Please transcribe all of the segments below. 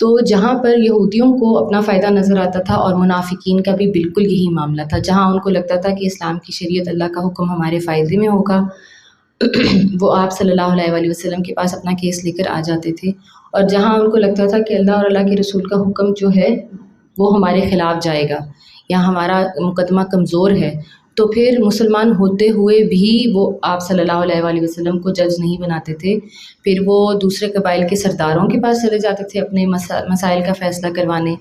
تو جہاں پر یہودیوں کو اپنا فائدہ نظر آتا تھا اور منافقین کا بھی بالکل یہی معاملہ تھا، جہاں ان کو لگتا تھا کہ اسلام کی شریعت، اللہ کا حکم ہمارے فائدے میں ہوگا، وہ آپ صلی اللہ علیہ وآلہ وسلم کے پاس اپنا کیس لے کر آ جاتے تھے، اور جہاں ان کو لگتا تھا کہ اللہ اور اللہ کے رسول کا حکم جو ہے وہ ہمارے خلاف جائے گا یا ہمارا مقدمہ کمزور ہے، تو پھر مسلمان ہوتے ہوئے بھی وہ آپ صلی اللہ علیہ وآلہ وسلم کو جج نہیں بناتے تھے، پھر وہ دوسرے قبائل کے سرداروں کے پاس چلے جاتے تھے اپنے مسائل کا فیصلہ کروانے،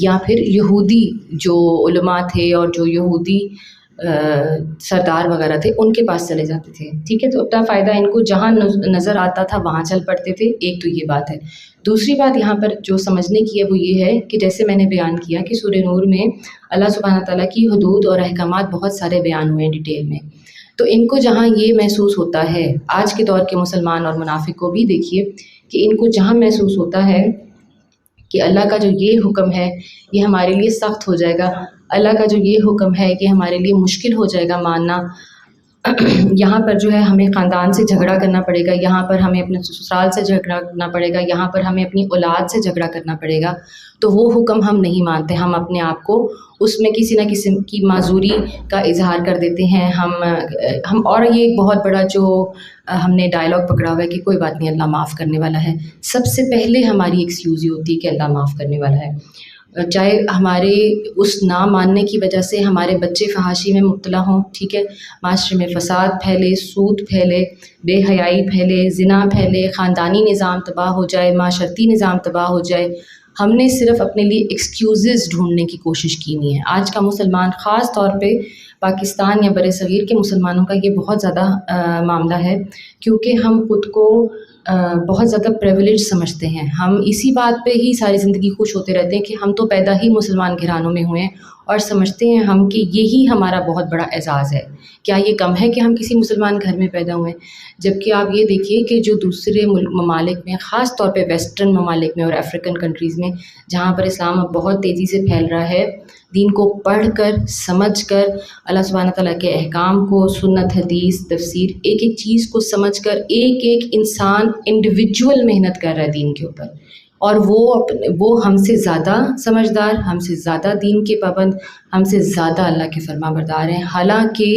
یا پھر یہودی جو علماء تھے اور جو یہودی سردار وغیرہ تھے ان کے پاس چلے جاتے تھے، ٹھیک ہے۔ تو اپنا فائدہ ان کو جہاں نظر آتا تھا وہاں چل پڑتے تھے، ایک تو یہ بات ہے۔ دوسری بات یہاں پر جو سمجھنے کی ہے وہ یہ ہے کہ جیسے میں نے بیان کیا کہ سورہ نور میں اللہ سبحانہ تعالیٰ کی حدود اور احکامات بہت سارے بیان ہوئے ہیں ڈیٹیل میں، تو ان کو جہاں یہ محسوس ہوتا ہے، آج کے دور کے مسلمان اور منافق کو بھی دیکھیے کہ ان کو جہاں محسوس ہوتا ہے کہ اللہ کا جو یہ حکم ہے یہ ہمارے لیے سخت ہو جائے گا، اللہ کا جو یہ حکم ہے یہ ہمارے لیے مشکل ہو جائے گا ماننا، یہاں پر جو ہے ہمیں خاندان سے جھگڑا کرنا پڑے گا، یہاں پر ہمیں اپنے سسرال سے جھگڑا کرنا پڑے گا، یہاں پر ہمیں اپنی اولاد سے جھگڑا کرنا پڑے گا، تو وہ حکم ہم نہیں مانتے، ہم اپنے آپ کو اس میں کسی نہ کسی کی معذوری کا اظہار کر دیتے ہیں، ہم اور یہ ایک بہت بڑا جو ہم نے ڈائلاگ پکڑا ہوا ہے کہ کوئی بات نہیں، اللہ معاف کرنے والا ہے، سب سے پہلے ہماری ایکسکیوز یہ ہوتی ہے کہ اللہ معاف کرنے والا ہے، چاہے ہمارے اس نہ ماننے کی وجہ سے ہمارے بچے فحاشی میں مبتلا ہوں، ٹھیک ہے، معاشرے میں فساد پھیلے، سود پھیلے، بے حیائی پھیلے، زنا پھیلے، خاندانی نظام تباہ ہو جائے، معاشرتی نظام تباہ ہو جائے، ہم نے صرف اپنے لیے ایکسکیوزز ڈھونڈنے کی کوشش کی نہیں ہے۔ آج کا مسلمان، خاص طور پہ پاکستان یا بر صغیر کے مسلمانوں کا یہ بہت زیادہ معاملہ ہے، کیونکہ ہم خود کو بہت زیادہ پریویلیج سمجھتے ہیں، ہم اسی بات پہ ہی ساری زندگی خوش ہوتے رہتے ہیں کہ ہم تو پیدا ہی مسلمان گھرانوں میں ہوئے ہیں، اور سمجھتے ہیں ہم کہ یہی ہمارا بہت بڑا اعزاز ہے۔ کیا یہ کم ہے کہ ہم کسی مسلمان گھر میں پیدا ہوئے ہیں؟ جبکہ آپ یہ دیکھیے کہ جو دوسرے ممالک میں، خاص طور پہ ویسٹرن ممالک میں اور افریقن کنٹریز میں، جہاں پر اسلام اب بہت تیزی سے پھیل رہا ہے، دین کو پڑھ کر، سمجھ کر، اللہ سبحانہ تعالیٰ کے احکام کو، سنت، حدیث، تفسیر، ایک ایک چیز کو سمجھ کر ایک ایک انسان انڈیویجول محنت کر رہا ہے دین کے اوپر، اور وہ ہم سے زیادہ سمجھدار، ہم سے زیادہ دین کے پابند، ہم سے زیادہ اللہ کے فرما بردار ہیں، حالانکہ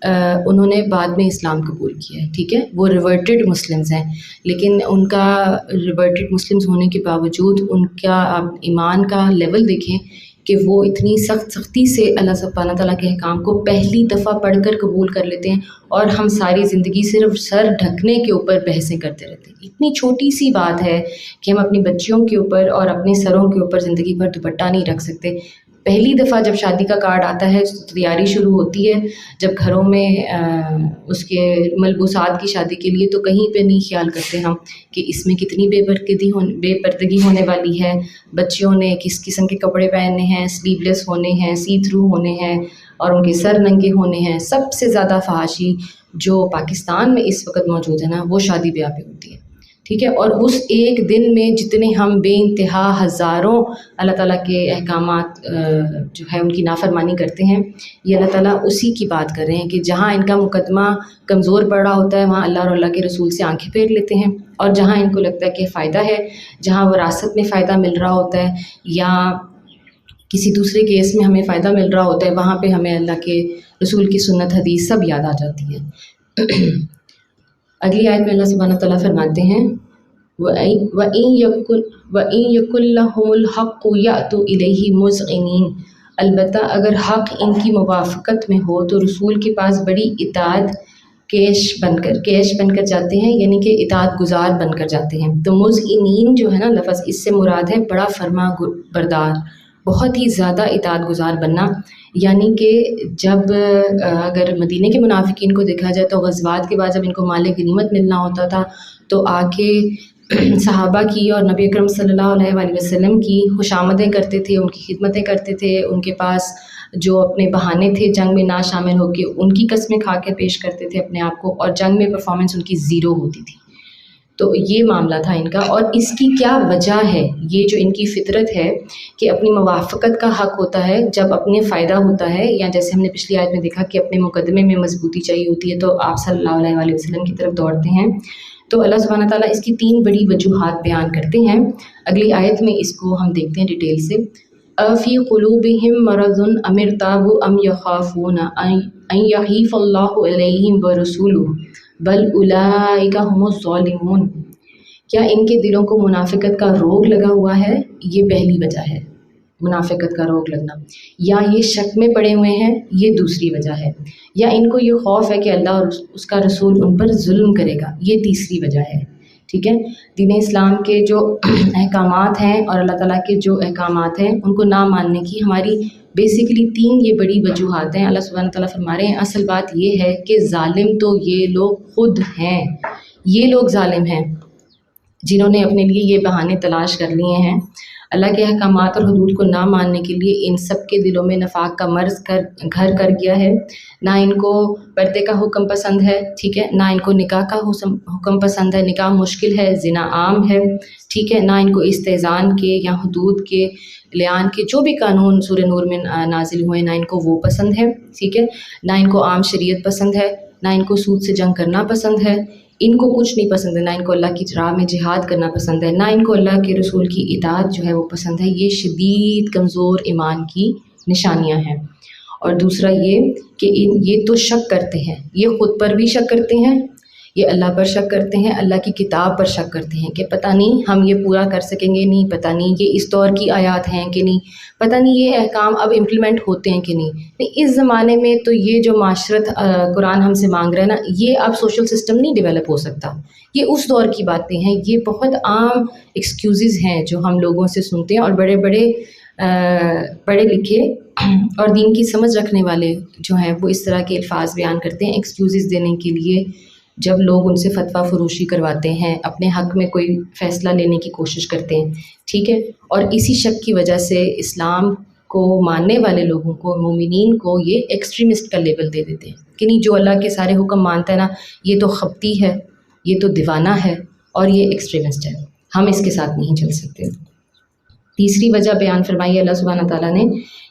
انہوں نے بعد میں اسلام قبول کیا ہے، ٹھیک ہے، وہ ریورٹڈ مسلمز ہیں، لیکن ان کا ریورٹڈ مسلمز ہونے کے باوجود ان کا آپ ایمان کا لیول دیکھیں کہ وہ اتنی سختی سے اللہ سبحانہ تعالیٰ کے احکام کو پہلی دفعہ پڑھ کر قبول کر لیتے ہیں، اور ہم ساری زندگی صرف سر ڈھکنے کے اوپر بحثیں کرتے رہتے ہیں۔ اتنی چھوٹی سی بات ہے کہ ہم اپنی بچیوں کے اوپر اور اپنے سروں کے اوپر زندگی بھر دوپٹہ نہیں رکھ سکتے۔ پہلی دفعہ جب شادی کا کارڈ آتا ہے، تیاری شروع ہوتی ہے، جب گھروں میں اس کے ملبوسات کی شادی کے لیے، تو کہیں پہ نہیں خیال کرتے ہم کہ اس میں کتنی بے پردگی ہونے والی ہے، بچیوں نے کس قسم کے کپڑے پہننے ہیں، سلیو لیس ہونے ہیں، سی تھرو ہونے ہیں، اور ان کے سر ننگے ہونے ہیں۔ سب سے زیادہ فحاشی جو پاکستان میں اس وقت موجود ہے نا، وہ شادی بیاہ پہ ہوتی ہے، ٹھیک ہے، اور اس ایک دن میں جتنے ہم بے انتہا ہزاروں اللہ تعالیٰ کے احکامات جو ہے ان کی نافرمانی کرتے ہیں، یہ اللہ تعالیٰ اسی کی بات کر رہے ہیں کہ جہاں ان کا مقدمہ کمزور پڑ رہا ہوتا ہے وہاں اللہ اور اللہ کے رسول سے آنکھیں پھیر لیتے ہیں، اور جہاں ان کو لگتا ہے کہ فائدہ ہے، جہاں وراثت میں فائدہ مل رہا ہوتا ہے یا کسی دوسرے کیس میں ہمیں فائدہ مل رہا ہوتا ہے، وہاں پہ ہمیں اللہ کے رسول کی سنت، حدیث سب یاد آ جاتی ہے۔ اگلی آیت میں اللہ سبحانہ تعالیٰ فرماتے ہیں وَإِن يَكُن لَّهُمُ الْحَقُّ يَأْتُوا إِلَيْهِ مُذْعِنِينَ، البتہ اگر حق ان کی موافقت میں ہو تو رسول کے پاس بڑی اطاعت کیش بن کر جاتے ہیں، یعنی کہ اطاعت گزار بن کر جاتے ہیں۔ تو مذعنین جو ہے نا لفظ، اس سے مراد ہے بڑا فرما بردار، بہت ہی زیادہ اطاعت گزار بننا، یعنی کہ جب اگر مدینے کے منافقین کو دیکھا جائے تو غزوات کے بعد جب ان کو مال غنیمت ملنا ہوتا تھا تو آ کے صحابہ کی اور نبی اکرم صلی اللہ علیہ وآلہ وسلم کی خوشامدیں کرتے تھے، ان کی خدمتیں کرتے تھے، ان کے پاس جو اپنے بہانے تھے جنگ میں نہ شامل ہو کے ان کی قسمیں کھا کے پیش کرتے تھے اپنے آپ کو، اور جنگ میں پرفارمنس ان کی زیرو ہوتی تھی۔ تو یہ معاملہ تھا ان کا، اور اس کی کیا وجہ ہے؟ یہ جو ان کی فطرت ہے کہ اپنی موافقت کا حق ہوتا ہے جب اپنے فائدہ ہوتا ہے، یا جیسے ہم نے پچھلی آیت میں دیکھا کہ اپنے مقدمے میں مضبوطی چاہیے ہوتی ہے تو آپ صلی اللہ علیہ وآلہ وسلم کی طرف دوڑتے ہیں، تو اللہ سبحانہ تعالیٰ اس کی 3 بڑی وجوہات بیان کرتے ہیں. اگلی آیت میں اس کو ہم دیکھتے ہیں ڈیٹیل سے. افی قلوبہم مرض ام ارتابوا ام یخافون ان یحیف اللہ علیہم ورسولہ بل اولئک ھم الظالمون. کیا ان کے دلوں کو منافقت کا روگ لگا ہوا ہے؟ یہ پہلی وجہ ہے منافقت کا روگ لگنا. یا یہ شک میں پڑے ہوئے ہیں، یہ دوسری وجہ ہے. یا ان کو یہ خوف ہے کہ اللہ اور اس کا رسول ان پر ظلم کرے گا، یہ تیسری وجہ ہے. ٹھیک ہے، دین اسلام کے جو احکامات ہیں اور اللہ تعالیٰ کے جو احکامات ہیں ان کو نہ ماننے کی ہماری بیسیکلی 3 یہ بڑی وجوہات ہیں. اللہ سبحانہ تعالیٰ فرما رہے ہیں اصل بات یہ ہے کہ ظالم تو یہ لوگ خود ہیں. یہ لوگ ظالم ہیں جنہوں نے اپنے لیے یہ بہانے تلاش کر لیے ہیں اللہ کے احکامات اور حدود کو نہ ماننے کے لیے. ان سب کے دلوں میں نفاق کا مرض گھر کر گیا ہے. نہ ان کو پردے کا حکم پسند ہے، ٹھیک ہے، نہ ان کو نکاح کا حکم پسند ہے، نکاح مشکل ہے، زنا عام ہے، ٹھیک ہے، نہ ان کو استحزان کے یا حدود کے لیان کے جو بھی قانون سورہ نور میں نازل ہوئے نہ ان کو وہ پسند ہے، ٹھیک ہے، نہ ان کو عام شریعت پسند ہے، نہ ان کو سود سے جنگ کرنا پسند ہے. ان کو کچھ نہیں پسند ہے، نہ ان کو اللہ کی راہ میں جہاد کرنا پسند ہے، نہ ان کو اللہ کے رسول کی اطاعت جو ہے وہ پسند ہے. یہ شدید کمزور ایمان کی نشانیاں ہیں. اور دوسرا یہ کہ یہ تو شک کرتے ہیں، یہ خود پر بھی شک کرتے ہیں، یہ اللہ پر شک کرتے ہیں، اللہ کی کتاب پر شک کرتے ہیں کہ پتہ نہیں ہم یہ پورا کر سکیں گے نہیں، پتہ نہیں یہ اس دور کی آیات ہیں کہ نہیں، پتہ نہیں یہ احکام اب امپلیمنٹ ہوتے ہیں کہ نہیں. اس زمانے میں تو یہ جو معاشرت قرآن ہم سے مانگ رہا ہے نا، یہ اب سوشل سسٹم نہیں ڈیولپ ہو سکتا. یہ اس دور کی باتیں ہیں، یہ بہت عام ایکسکیوزز ہیں جو ہم لوگوں سے سنتے ہیں. اور بڑے بڑے پڑھے لکھے اور دین کی سمجھ رکھنے والے جو ہیں وہ اس طرح کے الفاظ بیان کرتے ہیں ایکسکیوزز دینے کے لیے. جب لوگ ان سے فتویٰ فروشی کرواتے ہیں، اپنے حق میں کوئی فیصلہ لینے کی کوشش کرتے ہیں، ٹھیک ہے، اور اسی شک کی وجہ سے اسلام کو ماننے والے لوگوں کو، مومنین کو، یہ ایکسٹریمسٹ کا لیبل دے دیتے ہیں کہ نہیں جو اللہ کے سارے حکم مانتا ہے نا یہ تو خبتی ہے، یہ تو دیوانہ ہے اور یہ ایکسٹریمسٹ ہے، ہم اس کے ساتھ نہیں چل سکتے. تیسری وجہ بیان فرمائی اللہ سبحانہ تعالیٰ نے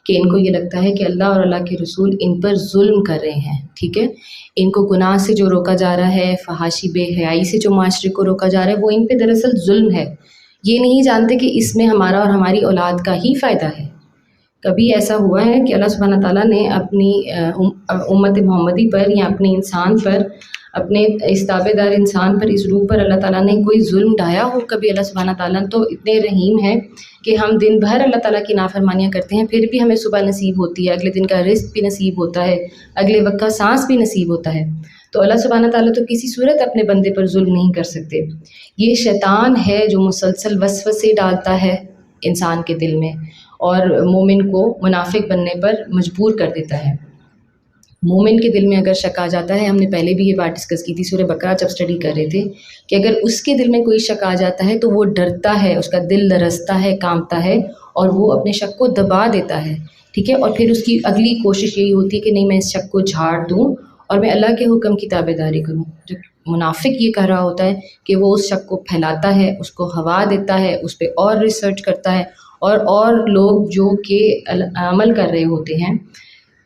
کہ ان کو یہ لگتا ہے کہ اللہ اور اللہ کے رسول ان پر ظلم کر رہے ہیں. ٹھیک ہے، ان کو گناہ سے جو روکا جا رہا ہے، فحاشی بے حیائی سے جو معاشرے کو روکا جا رہا ہے، وہ ان پہ دراصل ظلم ہے. یہ نہیں جانتے کہ اس میں ہمارا اور ہماری اولاد کا ہی فائدہ ہے. کبھی ایسا ہوا ہے کہ اللہ سبحانہ تعالیٰ نے اپنی امت محمدی پر یا اپنے انسان پر، اپنے اس تابع دار انسان پر، اس روح پر اللہ تعالیٰ نے کوئی ظلم ڈھایا ہو؟ کبھی اللہ سبحانہ تعالیٰ تو اتنے رحیم ہے کہ ہم دن بھر اللہ تعالیٰ کی نافرمانیاں کرتے ہیں، پھر بھی ہمیں صبح نصیب ہوتی ہے، اگلے دن کا رزق بھی نصیب ہوتا ہے، اگلے وقت کا سانس بھی نصیب ہوتا ہے. تو اللہ سبحانہ تعالیٰ تو کسی صورت اپنے بندے پر ظلم نہیں کر سکتے. یہ شیطان ہے جو مسلسل وسوسے ڈالتا ہے انسان کے دل میں اور مومن کو منافق بننے پر مجبور کر دیتا ہے. مومن کے دل میں اگر شک آ جاتا ہے، ہم نے پہلے بھی یہ بات ڈسکس کی تھی سورہ بقرہ جب اسٹڈی کر رہے تھے، کہ اگر اس کے دل میں کوئی شک آ جاتا ہے تو وہ ڈرتا ہے، اس کا دل لرزتا ہے، کانپتا ہے اور وہ اپنے شک کو دبا دیتا ہے. ٹھیک ہے، اور پھر اس کی اگلی کوشش یہی ہوتی ہے کہ نہیں میں اس شک کو جھاڑ دوں اور میں اللہ کے حکم کی تابع داری کروں. جو منافق یہ کہہ رہا ہوتا ہے کہ وہ اس شک کو پھیلاتا ہے، اس کو ہوا دیتا ہے، اس پہ اور ریسرچ کرتا ہے، اور لوگ جو کہ عمل کر رہے ہوتے ہیں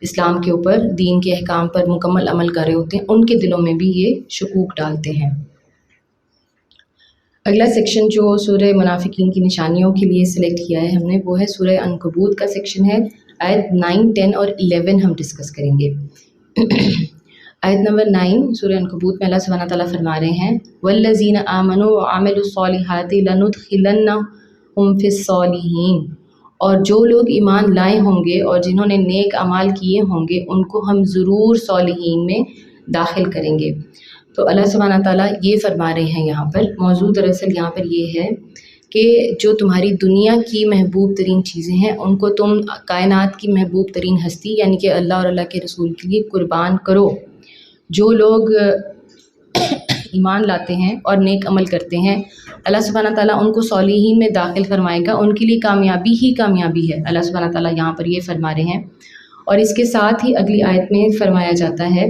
اسلام کے اوپر، دین کے احکام پر مکمل عمل کر رہے ہوتے ہیں، ان کے دلوں میں بھی یہ شکوک ڈالتے ہیں. اگلا سیکشن جو سورہ منافقین کی نشانیوں کے لیے سلیکٹ کیا ہے ہم نے، وہ ہے سورہ عنکبوت کا سیکشن ہے. آیت 9، 10 اور 11 ہم ڈسکس کریں گے. آیت نمبر 9 سورہ عنکبوت میں اللہ سبحانہ تعالیٰ فرما رہے ہیں والذین آمنوا وعملوا الصالحات لندخلنہم فی الصالحین، اور جو لوگ ایمان لائے ہوں گے اور جنہوں نے نیک اعمال کیے ہوں گے ان کو ہم ضرور صالحین میں داخل کریں گے. تو اللہ سبحانہ تعالیٰ یہ فرما رہے ہیں یہاں پر، موضوع دراصل یہاں پر یہ ہے کہ جو تمہاری دنیا کی محبوب ترین چیزیں ہیں ان کو تم کائنات کی محبوب ترین ہستی یعنی کہ اللہ اور اللہ کے رسول کے لیے قربان کرو. جو لوگ ایمان لاتے ہیں اور نیک عمل کرتے ہیں اللہ سبحانہ تعالیٰ ان کو صالحین میں داخل فرمائے گا، ان کے لیے کامیابی ہی کامیابی ہے. اللہ سبحانہ تعالیٰ یہاں پر یہ فرما رہے ہیں. اور اس کے ساتھ ہی اگلی آیت میں فرمایا جاتا ہے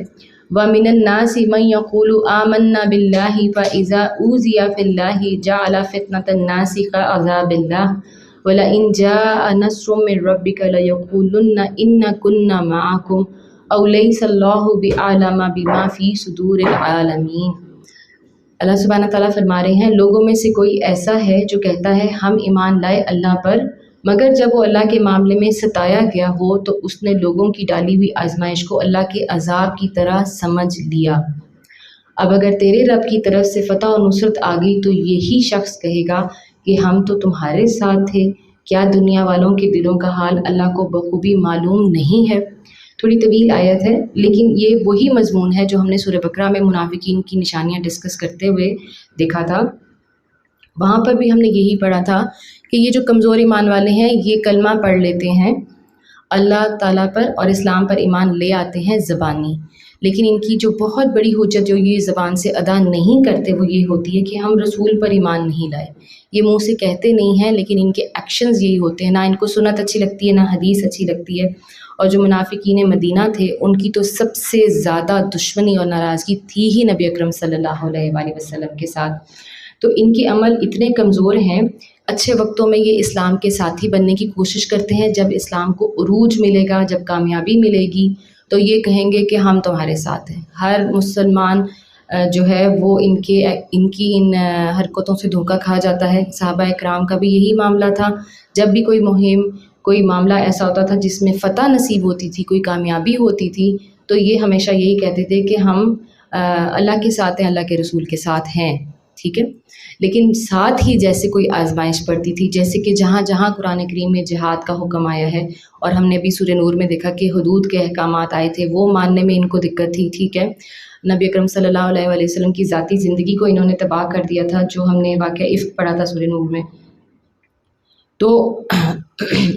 وَمِنَ النَّاسِ مَن يَقُولُ آمَنَّا بِاللَّهِ فَإِذَا أُوذِيَ فِي اللَّهِ جَعَلَ فِتْنَةَ النَّاسِ كَعَذَابِ اللَّهِ وَلَئِنْ جَاءَ نَصْرٌ مِّن رَّبِّكَ لَيَقُولُنَّ إِنَّا كُنَّا مَعَكُمْ أَوْ لَيْسَ اللَّهُ بِأَعْلَمَ بِمَا فِي صُدُورِ الْعَالَمِينَ. اللہ سبحانہ تعالیٰ فرما رہے ہیں لوگوں میں سے کوئی ایسا ہے جو کہتا ہے ہم ایمان لائے اللہ پر، مگر جب وہ اللہ کے معاملے میں ستایا گیا ہو تو اس نے لوگوں کی ڈالی ہوئی آزمائش کو اللہ کے عذاب کی طرح سمجھ لیا۔ اب اگر تیرے رب کی طرف سے فتح و نصرت آ گئی تو یہی شخص کہے گا کہ ہم تو تمہارے ساتھ تھے، کیا دنیا والوں کے دلوں کا حال اللہ کو بخوبی معلوم نہیں ہے؟ تھوڑی طویل آیت ہے، لیکن یہ وہی مضمون ہے جو ہم نے سورہ بقرہ میں منافقین کی نشانیاں ڈسکس کرتے ہوئے دیکھا تھا۔ وہاں پر بھی ہم نے یہی پڑھا تھا کہ یہ جو کمزور ایمان والے ہیں یہ کلمہ پڑھ لیتے ہیں، اللہ تعالیٰ پر اور اسلام پر ایمان لے آتے ہیں زبانی، لیکن ان کی جو بہت بڑی حجت جو یہ زبان سے ادا نہیں کرتے وہ یہ ہوتی ہے کہ ہم رسول پر ایمان نہیں لائے۔ یہ منہ سے کہتے نہیں ہیں لیکن ان کے ایکشنز یہی ہوتے ہیں، نہ ان کو سنت اچھی لگتی ہے نہ حدیث اچھی لگتی ہے۔ اور جو منافقین مدینہ تھے ان کی تو سب سے زیادہ دشمنی اور ناراضگی تھی ہی نبی اکرم صلی اللہ علیہ وآلہ وسلم کے ساتھ، تو ان کے عمل اتنے کمزور ہیں۔ اچھے وقتوں میں یہ اسلام کے ساتھی بننے کی کوشش کرتے ہیں، جب اسلام کو عروج ملے گا، جب کامیابی ملے گی تو یہ کہیں گے کہ ہم تمہارے ساتھ ہیں۔ ہر مسلمان جو ہے وہ ان کی حرکتوں سے دھوکہ کھا جاتا ہے۔ صحابہ اکرام کا بھی یہی معاملہ تھا، جب بھی کوئی مہم کوئی معاملہ ایسا ہوتا تھا جس میں فتح نصیب ہوتی تھی، کوئی کامیابی ہوتی تھی، تو یہ ہمیشہ یہی کہتے تھے کہ ہم اللہ کے ساتھ ہیں، اللہ کے رسول کے ساتھ ہیں، ٹھیک ہے۔ لیکن ساتھ ہی جیسے کوئی آزمائش پڑتی تھی، جیسے کہ جہاں جہاں قرآن کریم میں جہاد کا حکم آیا ہے، اور ہم نے بھی سورہ نور میں دیکھا کہ حدود کے احکامات آئے تھے، وہ ماننے میں ان کو دقت تھی، ٹھیک ہے۔ نبی اکرم صلی اللہ علیہ وآلہ وسلم کی ذاتی زندگی کو انہوں نے تباہ کر دیا تھا، جو ہم نے واقعہ افک پڑھا تھا سورہ نور میں۔ تو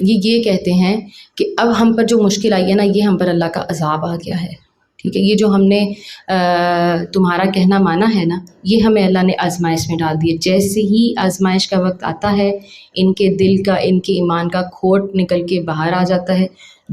یہ کہتے ہیں کہ اب ہم پر جو مشکل آئی ہے نا، یہ ہم پر اللہ کا عذاب آ گیا ہے، ٹھیک ہے۔ یہ جو ہم نے تمہارا کہنا مانا ہے نا، یہ ہمیں اللہ نے آزمائش میں ڈال دی۔ جیسے ہی آزمائش کا وقت آتا ہے، ان کے دل کا، ان کے ایمان کا کھوٹ نکل کے باہر آ جاتا ہے۔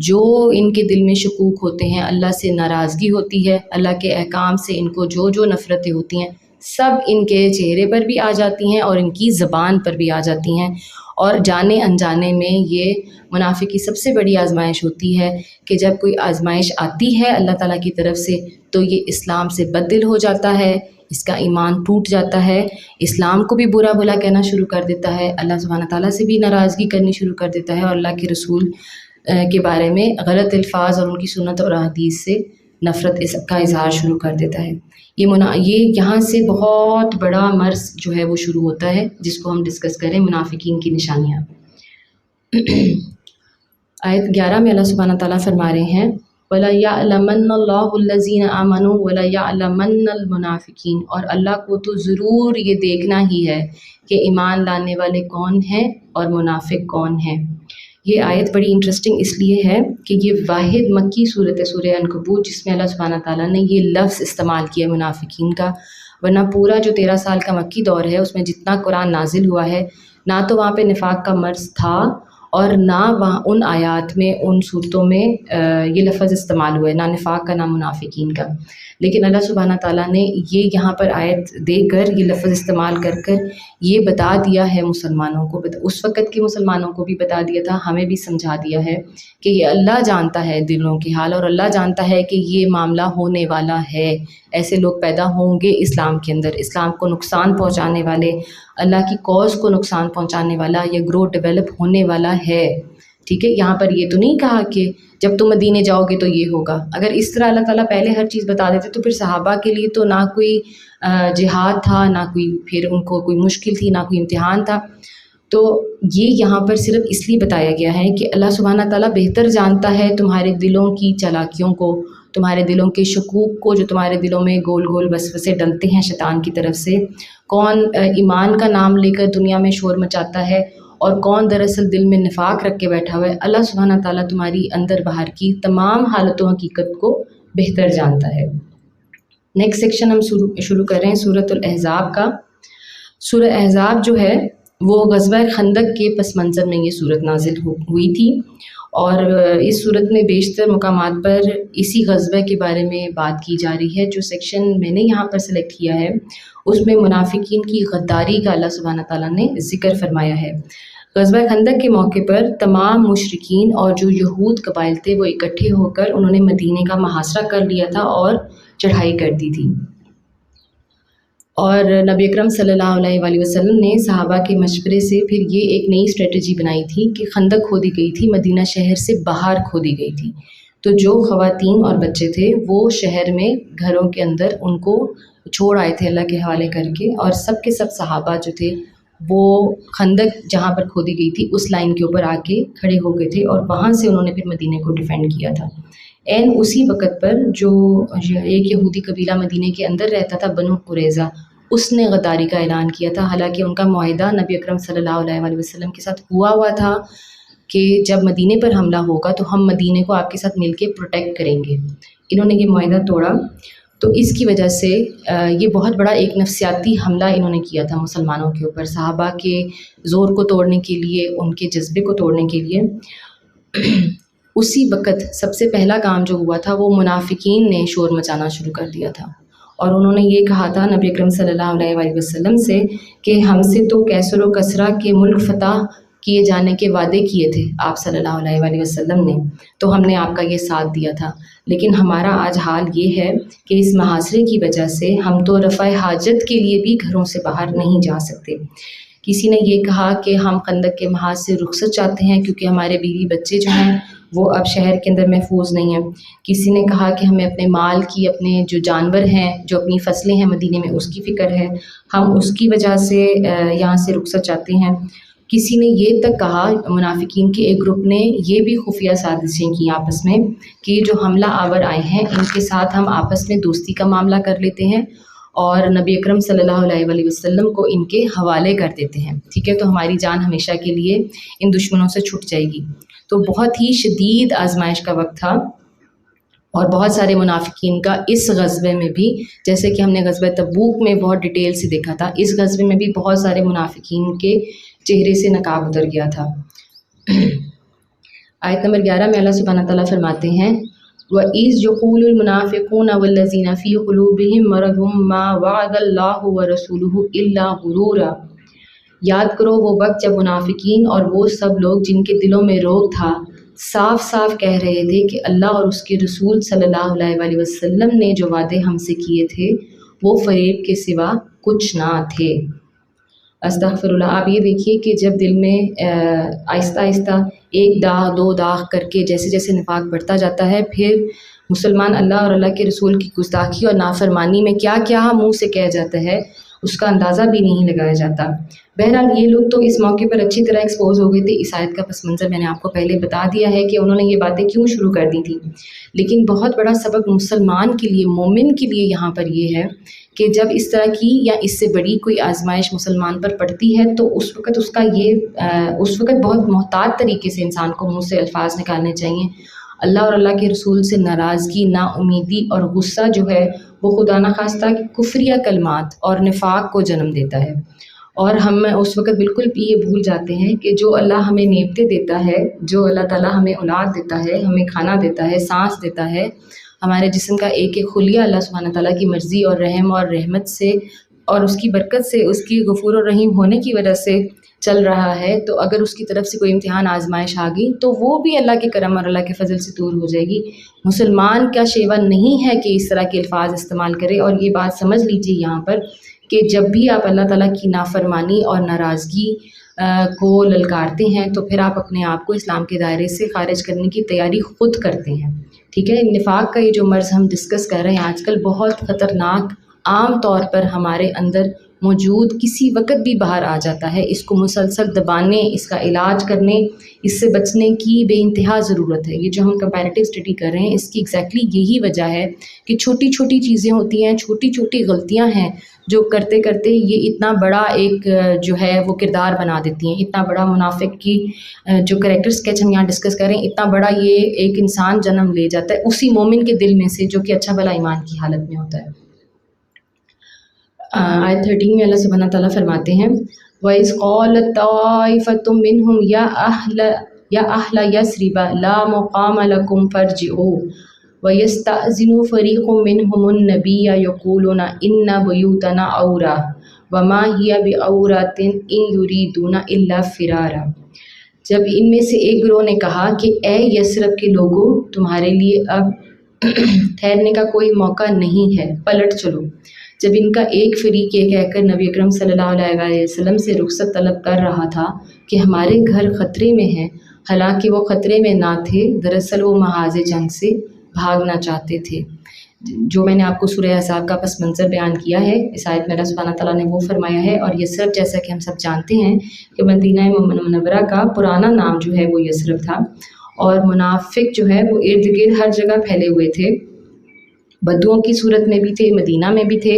جو ان کے دل میں شکوک ہوتے ہیں، اللہ سے ناراضگی ہوتی ہے، اللہ کے احکام سے ان کو جو نفرتیں ہوتی ہیں، سب ان کے چہرے پر بھی آ جاتی ہیں اور ان کی زبان پر بھی آ جاتی ہیں۔ اور جانے انجانے میں یہ منافق کی سب سے بڑی آزمائش ہوتی ہے کہ جب کوئی آزمائش آتی ہے اللہ تعالیٰ کی طرف سے تو یہ اسلام سے بد دل ہو جاتا ہے، اس کا ایمان ٹوٹ جاتا ہے، اسلام کو بھی برا بھلا کہنا شروع کر دیتا ہے، اللہ سبحانہ تعالیٰ سے بھی ناراضگی کرنی شروع کر دیتا ہے، اور اللہ کے رسول کے بارے میں غلط الفاظ اور ان کی سنت اور حدیث سے نفرت کا اظہار شروع کر دیتا ہے۔ یہ یہاں سے بہت بڑا مرض جو ہے وہ شروع ہوتا ہے، جس کو ہم ڈسکس کریں، منافقین کی نشانیاں۔ آیت 11 میں اللہ سبحانہ تعالیٰ فرما رہے ہیں وَلَيَعْلَمَنَّ اللَّهُ الَّذِينَ آمَنُوا وَلَيَعْلَمَنَّ الْمُنَافِقِينَ، اور اللہ کو تو ضرور یہ دیکھنا ہی ہے کہ ایمان لانے والے کون ہیں اور منافق کون ہیں۔ یہ آیت بڑی انٹرسٹنگ اس لیے ہے کہ یہ واحد مکی صورت ہے، سورہ عنکبوت، جس میں اللہ سبحانہ تعالیٰ نے یہ لفظ استعمال کیا منافقین کا، ورنہ پورا جو 13 سال کا مکی دور ہے اس میں جتنا قرآن نازل ہوا ہے، نہ تو وہاں پہ نفاق کا مرض تھا اور نہ وہاں ان آیات میں، ان صورتوں میں یہ لفظ استعمال ہوا ہے، نہ نفاق کا نہ منافقین کا۔ لیکن اللہ سبحانہ تعالیٰ نے یہ یہاں پر آیت دے کر، یہ لفظ استعمال کر یہ بتا دیا ہے مسلمانوں کو، اس وقت کے مسلمانوں کو بھی بتا دیا تھا، ہمیں بھی سمجھا دیا ہے کہ یہ اللہ جانتا ہے دلوں کے حال، اور اللہ جانتا ہے کہ یہ معاملہ ہونے والا ہے، ایسے لوگ پیدا ہوں گے اسلام کے اندر، اسلام کو نقصان پہنچانے والے، اللہ کی کاز کو نقصان پہنچانے والا، یہ گرو ڈیولپ ہونے والا ہے، ٹھیک ہے۔ یہاں پر یہ تو نہیں کہا کہ جب تم مدینے جاؤ گے تو یہ ہوگا۔ اگر اس طرح اللہ تعالیٰ پہلے ہر چیز بتا دیتے تو پھر صحابہ کے لیے تو نہ کوئی جہاد تھا، نہ کوئی پھر ان کو کوئی مشکل تھی، نہ کوئی امتحان تھا۔ تو یہ یہاں پر صرف اس لیے بتایا گیا ہے کہ اللہ سبحانہ تعالیٰ بہتر جانتا ہے تمہارے دلوں کی چالاکیوں کو، تمہارے دلوں کے شکوک کو، جو تمہارے دلوں میں گول گول وسوسے ڈلتے ہیں شیطان کی طرف سے، کون ایمان کا نام لے کر دنیا میں شور مچاتا ہے اور کون دراصل دل میں نفاق رکھ کے بیٹھا ہوا ہے۔ اللہ سبحانہ تعالیٰ تمہاری اندر باہر کی تمام حالت و حقیقت کو بہتر جانتا ہے۔ نیکسٹ سیکشن ہم شروع کر رہے ہیں سورۃ الاحزاب کا۔ سورہ احزاب جو ہے وہ غزوہ خندق کے پس منظر میں یہ صورت نازل ہوئی تھی، اور اس صورت میں بیشتر مقامات پر اسی غزوہ کے بارے میں بات کی جا رہی ہے۔ جو سیکشن میں نے یہاں پر سلیکٹ کیا ہے اس میں منافقین کی غداری کا اللہ سبحانہ تعالیٰ نے ذکر فرمایا ہے۔ غزوہ خندق کے موقع پر تمام مشرکین اور جو یہود قبائل تھے وہ اکٹھے ہو کر انہوں نے مدینے کا محاصرہ کر لیا تھا اور چڑھائی کر دی تھی۔ اور نبی اکرم صلی اللہ علیہ وآلہ وسلم نے صحابہ کے مشورے سے پھر یہ ایک نئی اسٹریٹجی بنائی تھی کہ خندق کھودی گئی تھی، مدینہ شہر سے باہر کھودی گئی تھی، تو جو خواتین اور بچے تھے وہ شہر میں گھروں کے اندر ان کو چھوڑ آئے تھے اللہ کے حوالے کر کے، اور سب کے سب صحابہ جو تھے وہ خندق جہاں پر کھودی گئی تھی اس لائن کے اوپر آ کے کھڑے ہو گئے تھے، اور وہاں سے انہوں نے پھر مدینے کو ڈیفینڈ کیا تھا۔ اسی وقت پر جو ایک یہودی قبیلہ مدینے کے اندر رہتا تھا، بنو قریظہ، اس نے غداری کا اعلان کیا تھا، حالانکہ ان کا معاہدہ نبی اکرم صلی اللہ علیہ وآلہ وسلم کے ساتھ ہوا تھا کہ جب مدینے پر حملہ ہوگا تو ہم مدینے کو آپ کے ساتھ مل کے پروٹیکٹ کریں گے۔ انہوں نے یہ معاہدہ توڑا، تو اس کی وجہ سے یہ بہت بڑا ایک نفسیاتی حملہ انہوں نے کیا تھا مسلمانوں کے اوپر، صحابہ کے زور کو توڑنے کے لیے، ان کے جذبے کو توڑنے کے لیے۔ اسی وقت سب سے پہلا کام جو ہوا تھا وہ منافقین نے شور مچانا شروع کر دیا تھا، اور انہوں نے یہ کہا تھا نبی اکرم صلی اللہ علیہ وآلہ وسلم سے کہ ہم سے تو کیسر و کسرا کے ملک فتح کیے جانے کے وعدے کیے تھے آپ صلی اللہ علیہ وآلہ وسلم نے، تو ہم نے آپ کا یہ ساتھ دیا تھا، لیکن ہمارا آج حال یہ ہے کہ اس محاصرے کی وجہ سے ہم تو رفع حاجت کے لیے بھی گھروں سے باہر نہیں جا سکتے۔ کسی نے یہ کہا کہ ہم خندق کے محاذ سے رخصت چاہتے ہیں کیونکہ ہمارے بیوی بچے جو ہیں وہ اب شہر کے اندر محفوظ نہیں ہیں۔ کسی نے کہا کہ ہمیں اپنے مال کی، اپنے جو جانور ہیں، جو اپنی فصلیں ہیں مدینے میں، اس کی فکر ہے، ہم اس کی وجہ سے یہاں سے رخصت چاہتے ہیں۔ کسی نے یہ تک کہا، منافقین کے ایک گروپ نے یہ بھی خفیہ سازشیں کی آپس میں کہ جو حملہ آور آئے ہیں ان کے ساتھ ہم آپس میں دوستی کا معاملہ کر لیتے ہیں اور نبی اکرم صلی اللہ علیہ وآلہ وسلم کو ان کے حوالے کر دیتے ہیں، ٹھیک ہے، تو ہماری جان ہمیشہ کے لیے ان دشمنوں سے چھٹ جائے گی۔ تو بہت ہی شدید آزمائش کا وقت تھا، اور بہت سارے منافقین کا اس غزوے میں بھی، جیسے کہ ہم نے غزوہ تبوک میں بہت ڈیٹیل سے دیکھا تھا، اس غزوے میں بھی بہت سارے منافقین کے چہرے سے نقاب اتر گیا تھا۔ آیت نمبر 11 میں اللہ سبحانہ تعالیٰ فرماتے ہیں وَإِذْ يَقُولُ الْمُنَافِقُونَ وَالَّذِينَ فِي قُلُوبِهِم مَّرَضٌ مَّا وَعَدَ اللَّهُ وَرَسُولُهُ إِلَّا غُرُورًا۔ یاد کرو وہ وقت جب منافقین اور وہ سب لوگ جن کے دلوں میں روگ تھا صاف صاف کہہ رہے تھے کہ اللہ اور اس کے رسول صلی اللہ علیہ وآلہ وسلم نے جو وعدے ہم سے کیے تھے وہ فریب کے سوا کچھ نہ تھے۔ استغفر اللہ۔ آپ یہ دیکھیے کہ جب دل میں آہستہ آہستہ ایک داغ، دو داغ کر کے جیسے جیسے نفاق بڑھتا جاتا ہے، پھر مسلمان اللہ اور اللہ کے رسول کی گستاخی اور نافرمانی میں کیا کیا منہ سے کہہ جاتا ہے اس کا اندازہ بھی نہیں لگایا جاتا۔ بہرحال یہ لوگ تو اس موقع پر اچھی طرح ایکسپوز ہو گئے تھے۔ اس آیت کا پس منظر میں نے آپ کو پہلے بتا دیا ہے کہ انہوں نے یہ باتیں کیوں شروع کر دی تھی، لیکن بہت بڑا سبق مسلمان کے لیے، مومن کے لیے یہاں پر یہ ہے کہ جب اس طرح کی یا اس سے بڑی کوئی آزمائش مسلمان پر پڑتی ہے تو اس وقت بہت محتاط طریقے سے انسان کو منہ سے الفاظ نکالنے چاہیے۔ اللہ اور اللہ کے رسول سے ناراضگی، نا امیدی اور غصہ جو ہے وہ خدا نخواستہ کفریہ کلمات اور نفاق کو جنم دیتا ہے، اور ہم اس وقت بالکل بھی یہ بھول جاتے ہیں کہ جو اللہ ہمیں نعمتیں دیتا ہے، جو اللہ تعالیٰ ہمیں اولاد دیتا ہے، ہمیں کھانا دیتا ہے، سانس دیتا ہے، ہمارے جسم کا ایک ایک خلیہ اللہ سبحانہ تعالیٰ کی مرضی اور رحم اور رحمت سے اور اس کی برکت سے، اس کی غفور و رحیم ہونے کی وجہ سے چل رہا ہے، تو اگر اس کی طرف سے کوئی امتحان آزمائش آ گئی تو وہ بھی اللہ کے کرم اور اللہ کے فضل سے دور ہو جائے گی۔ مسلمان کا شیوا نہیں ہے کہ اس طرح کے الفاظ استعمال کرے، اور یہ بات سمجھ لیجیے یہاں پر کہ جب بھی آپ اللہ تعالیٰ کی نافرمانی اور ناراضگی کو للکارتے ہیں تو پھر آپ اپنے آپ کو اسلام کے دائرے سے خارج کرنے کی تیاری خود کرتے ہیں، ٹھیک ہے۔ نفاق کا یہ جو مرض ہم ڈسکس کر رہے ہیں آج کل، بہت خطرناک، عام طور پر ہمارے اندر موجود، کسی وقت بھی باہر آ جاتا ہے۔ اس کو مسلسل دبانے، اس کا علاج کرنے، اس سے بچنے کی بے انتہا ضرورت ہے۔ یہ جو ہم کمپیریٹیو اسٹڈی کر رہے ہیں اس کی ایگزیکٹلی یہی وجہ ہے کہ چھوٹی چھوٹی چیزیں ہوتی ہیں، چھوٹی چھوٹی غلطیاں ہیں جو کرتے کرتے یہ اتنا بڑا ایک جو ہے وہ کردار بنا دیتی ہیں، اتنا بڑا منافق کی جو کریکٹر اسکیچ ہم یہاں ڈسکس کریں، اتنا بڑا یہ ایک انسان جنم لے جاتا ہے اسی مومن کے دل میں سے جو کہ اچھا بھلا ایمان کی حالت میں ہوتا ہے۔ آیت 13 میں اللہ سبحانہ تعالیٰ فرماتے ہیں وَإِذْ قَالَتْ طَائِفَةٌ مِّنْهُمْ يَا أَهْلَ يَثْرِبَ لَا مُقَامَ لَكُمْ فَارْجِعُوا وَيَسْتَأْذِنُ فَرِيقٌ مِّنْهُمُ النَّبِيَّ يَقُولُونَ إِنَّ بُيُوتَنَا عَوْرَةٌ وَمَا هِيَ بِعَوْرَةٍ إِن يُرِيدُونَ إِلَّا فِرَارًا۔ جب ان میں سے ایک گروہ نے کہا کہ اے یثرب کے لوگوں، تمہارے لیے اب ٹھہرنے کا کوئی موقع نہیں ہے، پلٹ چلو۔ جب ان کا ایک فریق یہ کہہ کر نبی اکرم صلی اللہ علیہ وسلم سے رخصت طلب کر رہا تھا کہ ہمارے گھر خطرے میں ہیں، حالانکہ وہ خطرے میں نہ تھے، دراصل وہ محاذ جنگ سے بھاگنا چاہتے تھے۔ جو میں نے آپ کو سورہ احزاب کا پس منظر بیان کیا ہے، اس آیت میں اللہ سبحانہ تعالیٰ نے وہ فرمایا ہے۔ اور یثرب، جیسا کہ ہم سب جانتے ہیں کہ مدینہ منورہ کا پرانا نام جو ہے وہ یثرب تھا، اور منافق جو ہے وہ ارد گرد ہر جگہ پھیلے ہوئے تھے، بدوؤں کی صورت میں بھی تھے، مدینہ میں بھی تھے،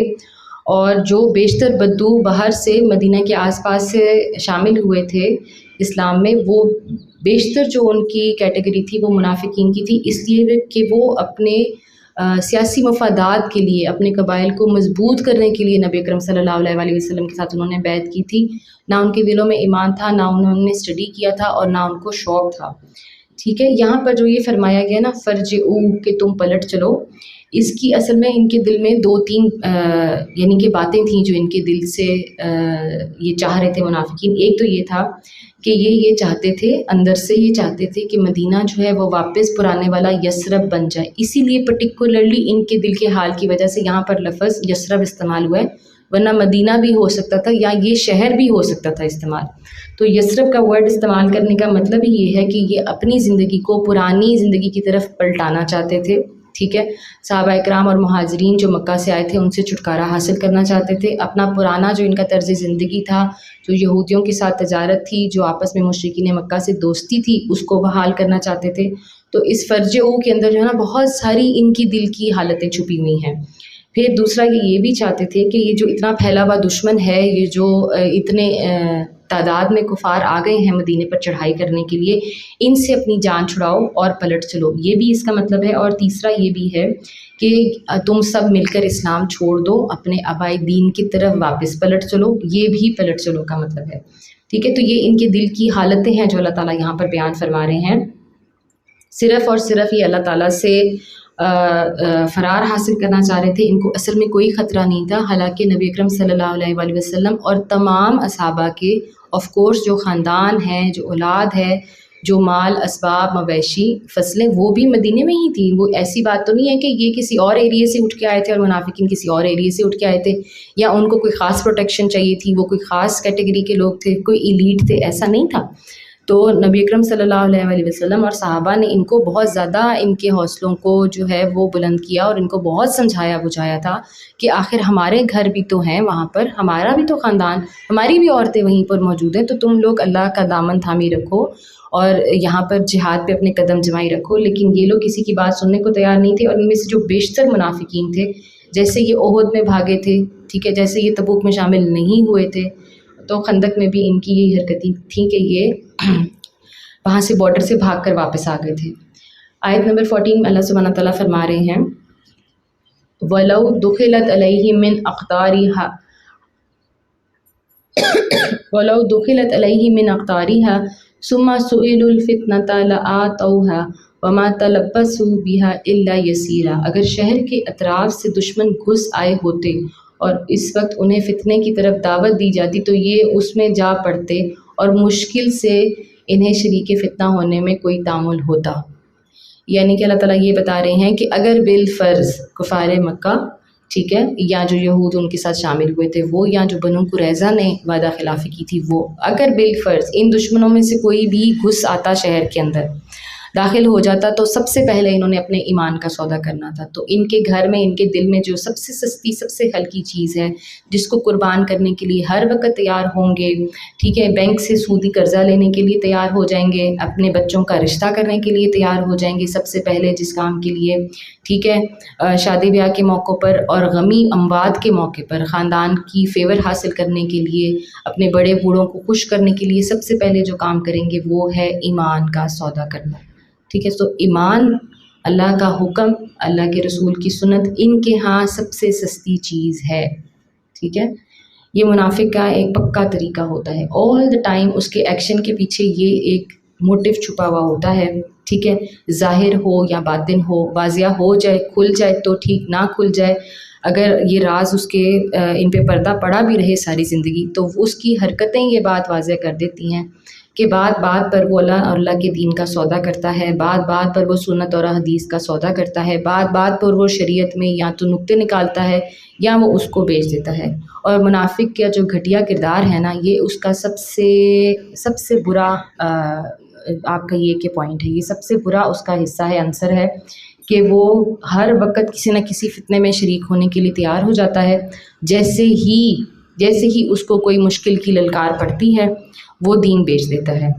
اور جو بیشتر بدو باہر سے مدینہ کے آس پاس سے شامل ہوئے تھے اسلام میں، وہ بیشتر جو ان کی کیٹیگری تھی وہ منافقین کی تھی، اس لیے کہ وہ اپنے سیاسی مفادات کے لیے، اپنے قبائل کو مضبوط کرنے کے لیے نبی اکرم صلی اللہ علیہ وسلم کے ساتھ انہوں نے بیعت کی تھی۔ نہ ان کے دلوں میں ایمان تھا، نہ انہوں نے اسٹڈی کیا تھا، اور نہ ان کو شوق تھا۔ ٹھیک ہے، یہاں پر جو یہ فرمایا گیا نا فرجعو، کہ تم پلٹ چلو، اس کی اصل میں ان کے دل میں دو تین یعنی کہ باتیں تھیں جو ان کے دل سے یہ چاہ رہے تھے منافقین۔ ایک تو یہ تھا کہ یہ چاہتے تھے، اندر سے یہ چاہتے تھے کہ مدینہ جو ہے وہ واپس پرانے والا یثرب بن جائے، اسی لیے پرٹیکولرلی ان کے دل کے حال کی وجہ سے یہاں پر لفظ یثرب استعمال ہوا ہے، ورنہ مدینہ بھی ہو سکتا تھا یا یہ شہر بھی ہو سکتا تھا استعمال۔ تو یثرب کا ورڈ استعمال کرنے کا مطلب ہی یہ ہے کہ یہ اپنی زندگی کو پرانی زندگی کی طرف پلٹانا چاہتے تھے۔ ٹھیک ہے، صحابہ اکرام اور مہاجرین جو مکہ سے آئے تھے ان سے چھٹکارا حاصل کرنا چاہتے تھے، اپنا پرانا جو ان کا طرز زندگی تھا، جو یہودیوں کے ساتھ تجارت تھی، جو آپس میں مشرکین مکہ سے دوستی تھی، اس کو بحال کرنا چاہتے تھے۔ تو اس فرجعو کے اندر جو ہے نا بہت ساری ان کی دل کی حالتیں چھپی ہوئی ہیں۔ پھر دوسرا یہ بھی چاہتے تھے کہ یہ جو اتنا پھیلا ہوا دشمن ہے، یہ جو اتنے تعداد میں کفار آ گئے ہیں مدینے پر چڑھائی کرنے کے لیے، ان سے اپنی جان چھڑاؤ اور پلٹ چلو، یہ بھی اس کا مطلب ہے۔ اور تیسرا یہ بھی ہے کہ تم سب مل کر اسلام چھوڑ دو، اپنے آبائی دین کی طرف واپس پلٹ چلو، یہ بھی پلٹ چلو کا مطلب ہے۔ ٹھیک ہے، تو یہ ان کے دل کی حالتیں ہیں جو اللہ تعالیٰ یہاں پر بیان فرما رہے ہیں۔ صرف اور صرف یہ اللہ تعالیٰ سے فرار حاصل کرنا چاہ رہے تھے، ان کو اصل میں کوئی خطرہ نہیں تھا، حالانکہ نبی اکرم صلی اللہ علیہ وسلم اور تمام اصحابہ کے آف کورس جو خاندان ہیں، جو اولاد ہے، جو مال اسباب مویشی فصلیں، وہ بھی مدینے میں ہی تھیں۔ وہ ایسی بات تو نہیں ہے کہ یہ کسی اور ایریے سے اٹھ کے آئے تھے اور منافقین کسی اور ایریے سے اٹھ کے آئے تھے، یا ان کو کوئی خاص پروٹیکشن چاہیے تھی، وہ کوئی خاص کیٹیگری کے لوگ تھے، کوئی ایلیٹ تھے، ایسا نہیں تھا۔ تو نبی اکرم صلی اللہ علیہ وسلم اور صحابہ نے ان کو بہت زیادہ ان کے حوصلوں کو جو ہے وہ بلند کیا، اور ان کو بہت سمجھایا بجھایا تھا کہ آخر ہمارے گھر بھی تو ہیں وہاں پر، ہمارا بھی تو خاندان، ہماری بھی عورتیں وہیں پر موجود ہیں، تو تم لوگ اللہ کا دامن تھامی رکھو اور یہاں پر جہاد پہ اپنے قدم جمائی رکھو۔ لیکن یہ لوگ کسی کی بات سننے کو تیار نہیں تھے، اور ان میں سے جو بیشتر منافقین تھے، جیسے یہ احد میں بھاگے تھے، ٹھیک ہے، جیسے یہ تبوک میں شامل نہیں ہوئے تھے، تو خندق میں بھی ان کی یہی حرکتیں تھیں کہ یہ وہاں سے بارڈر سے بھاگ کر واپس آ گئے تھے۔ آیت نمبر 14 میں اللہ سبحانہ تعالیٰ فرما رہے ہیں وَلَوْ دُخِلَتْ عَلَيْهِمْ مِنْ أَقْطَارِهَا وَلَوْ دُخِلَتْ عَلَيْهِمْ مِنْ أَقْطَارِهَا ثُمَّ سُئِلُوا الْفِتْنَةَ لَآتَوْهَا وَمَا تَلَبَّثُوا بِهَا إِلَّا يَسِيرًا، اگر شہر کے اطراف سے دشمن گھس آئے ہوتے اور اس وقت انہیں فتنے کی طرف دعوت دی جاتی تو یہ اس میں جا پڑتے، اور مشکل سے انہیں شریک فتنہ ہونے میں کوئی تعامل ہوتا۔ یعنی کہ اللہ تعالیٰ یہ بتا رہے ہیں کہ اگر بالفرض کفار مکہ، ٹھیک ہے، یا جو یہود ان کے ساتھ شامل ہوئے تھے وہ، یا جو بنو قریظہ نے وعدہ خلافی کی تھی وہ، اگر بالفرض ان دشمنوں میں سے کوئی بھی گھس آتا شہر کے اندر، داخل ہو جاتا، تو سب سے پہلے انہوں نے اپنے ایمان کا سودا کرنا تھا۔ تو ان کے گھر میں، ان کے دل میں جو سب سے سستی، سب سے ہلکی چیز ہے جس کو قربان کرنے کے لیے ہر وقت تیار ہوں گے، ٹھیک ہے، بینک سے سودی قرضہ لینے کے لیے تیار ہو جائیں گے، اپنے بچوں کا رشتہ کرنے کے لیے تیار ہو جائیں گے سب سے پہلے جس کام کے لیے، ٹھیک ہے، شادی بیاہ کے موقع پر اور غمی اموات کے موقع پر خاندان کی فیور حاصل کرنے کے لیے، اپنے بڑے بوڑھوں کو خوش کرنے کے لیے سب سے پہلے جو کام کریں گے وہ ہے ایمان کا سودا کرنا، ٹھیک ہے۔ تو ایمان، اللہ کا حکم، اللہ کے رسول کی سنت، ان کے ہاں سب سے سستی چیز ہے، ٹھیک ہے۔ یہ منافق کا ایک پکا طریقہ ہوتا ہے، آل دا ٹائم اس کے ایکشن کے پیچھے یہ ایک موٹیو چھپا ہوا ہوتا ہے، ٹھیک ہے، ظاہر ہو یا باطن ہو، واضح ہو جائے، کھل جائے تو ٹھیک، نہ کھل جائے، اگر یہ راز اس کے ان پہ پردہ پڑا بھی رہے ساری زندگی تو اس کی حرکتیں یہ بات واضح کر دیتی ہیں کہ بات بات پر وہ اللہ اور اللہ کے دین کا سودا کرتا ہے، بات بات پر وہ سنت اور حدیث کا سودا کرتا ہے، بات بات پر وہ شریعت میں یا تو نکتے نکالتا ہے یا وہ اس کو بیچ دیتا ہے۔ اور منافق کا جو گھٹیا کردار ہے نا، یہ اس کا سب سے برا آپ کا یہ کہ پوائنٹ ہے، یہ سب سے برا اس کا حصہ ہے، عنصر ہے کہ وہ ہر وقت کسی نہ کسی فتنے میں شریک ہونے کے لیے تیار ہو جاتا ہے۔ جیسے ہی اس کو کوئی مشکل کی للکار پڑتی ہے وہ دین بیچ دیتا ہے۔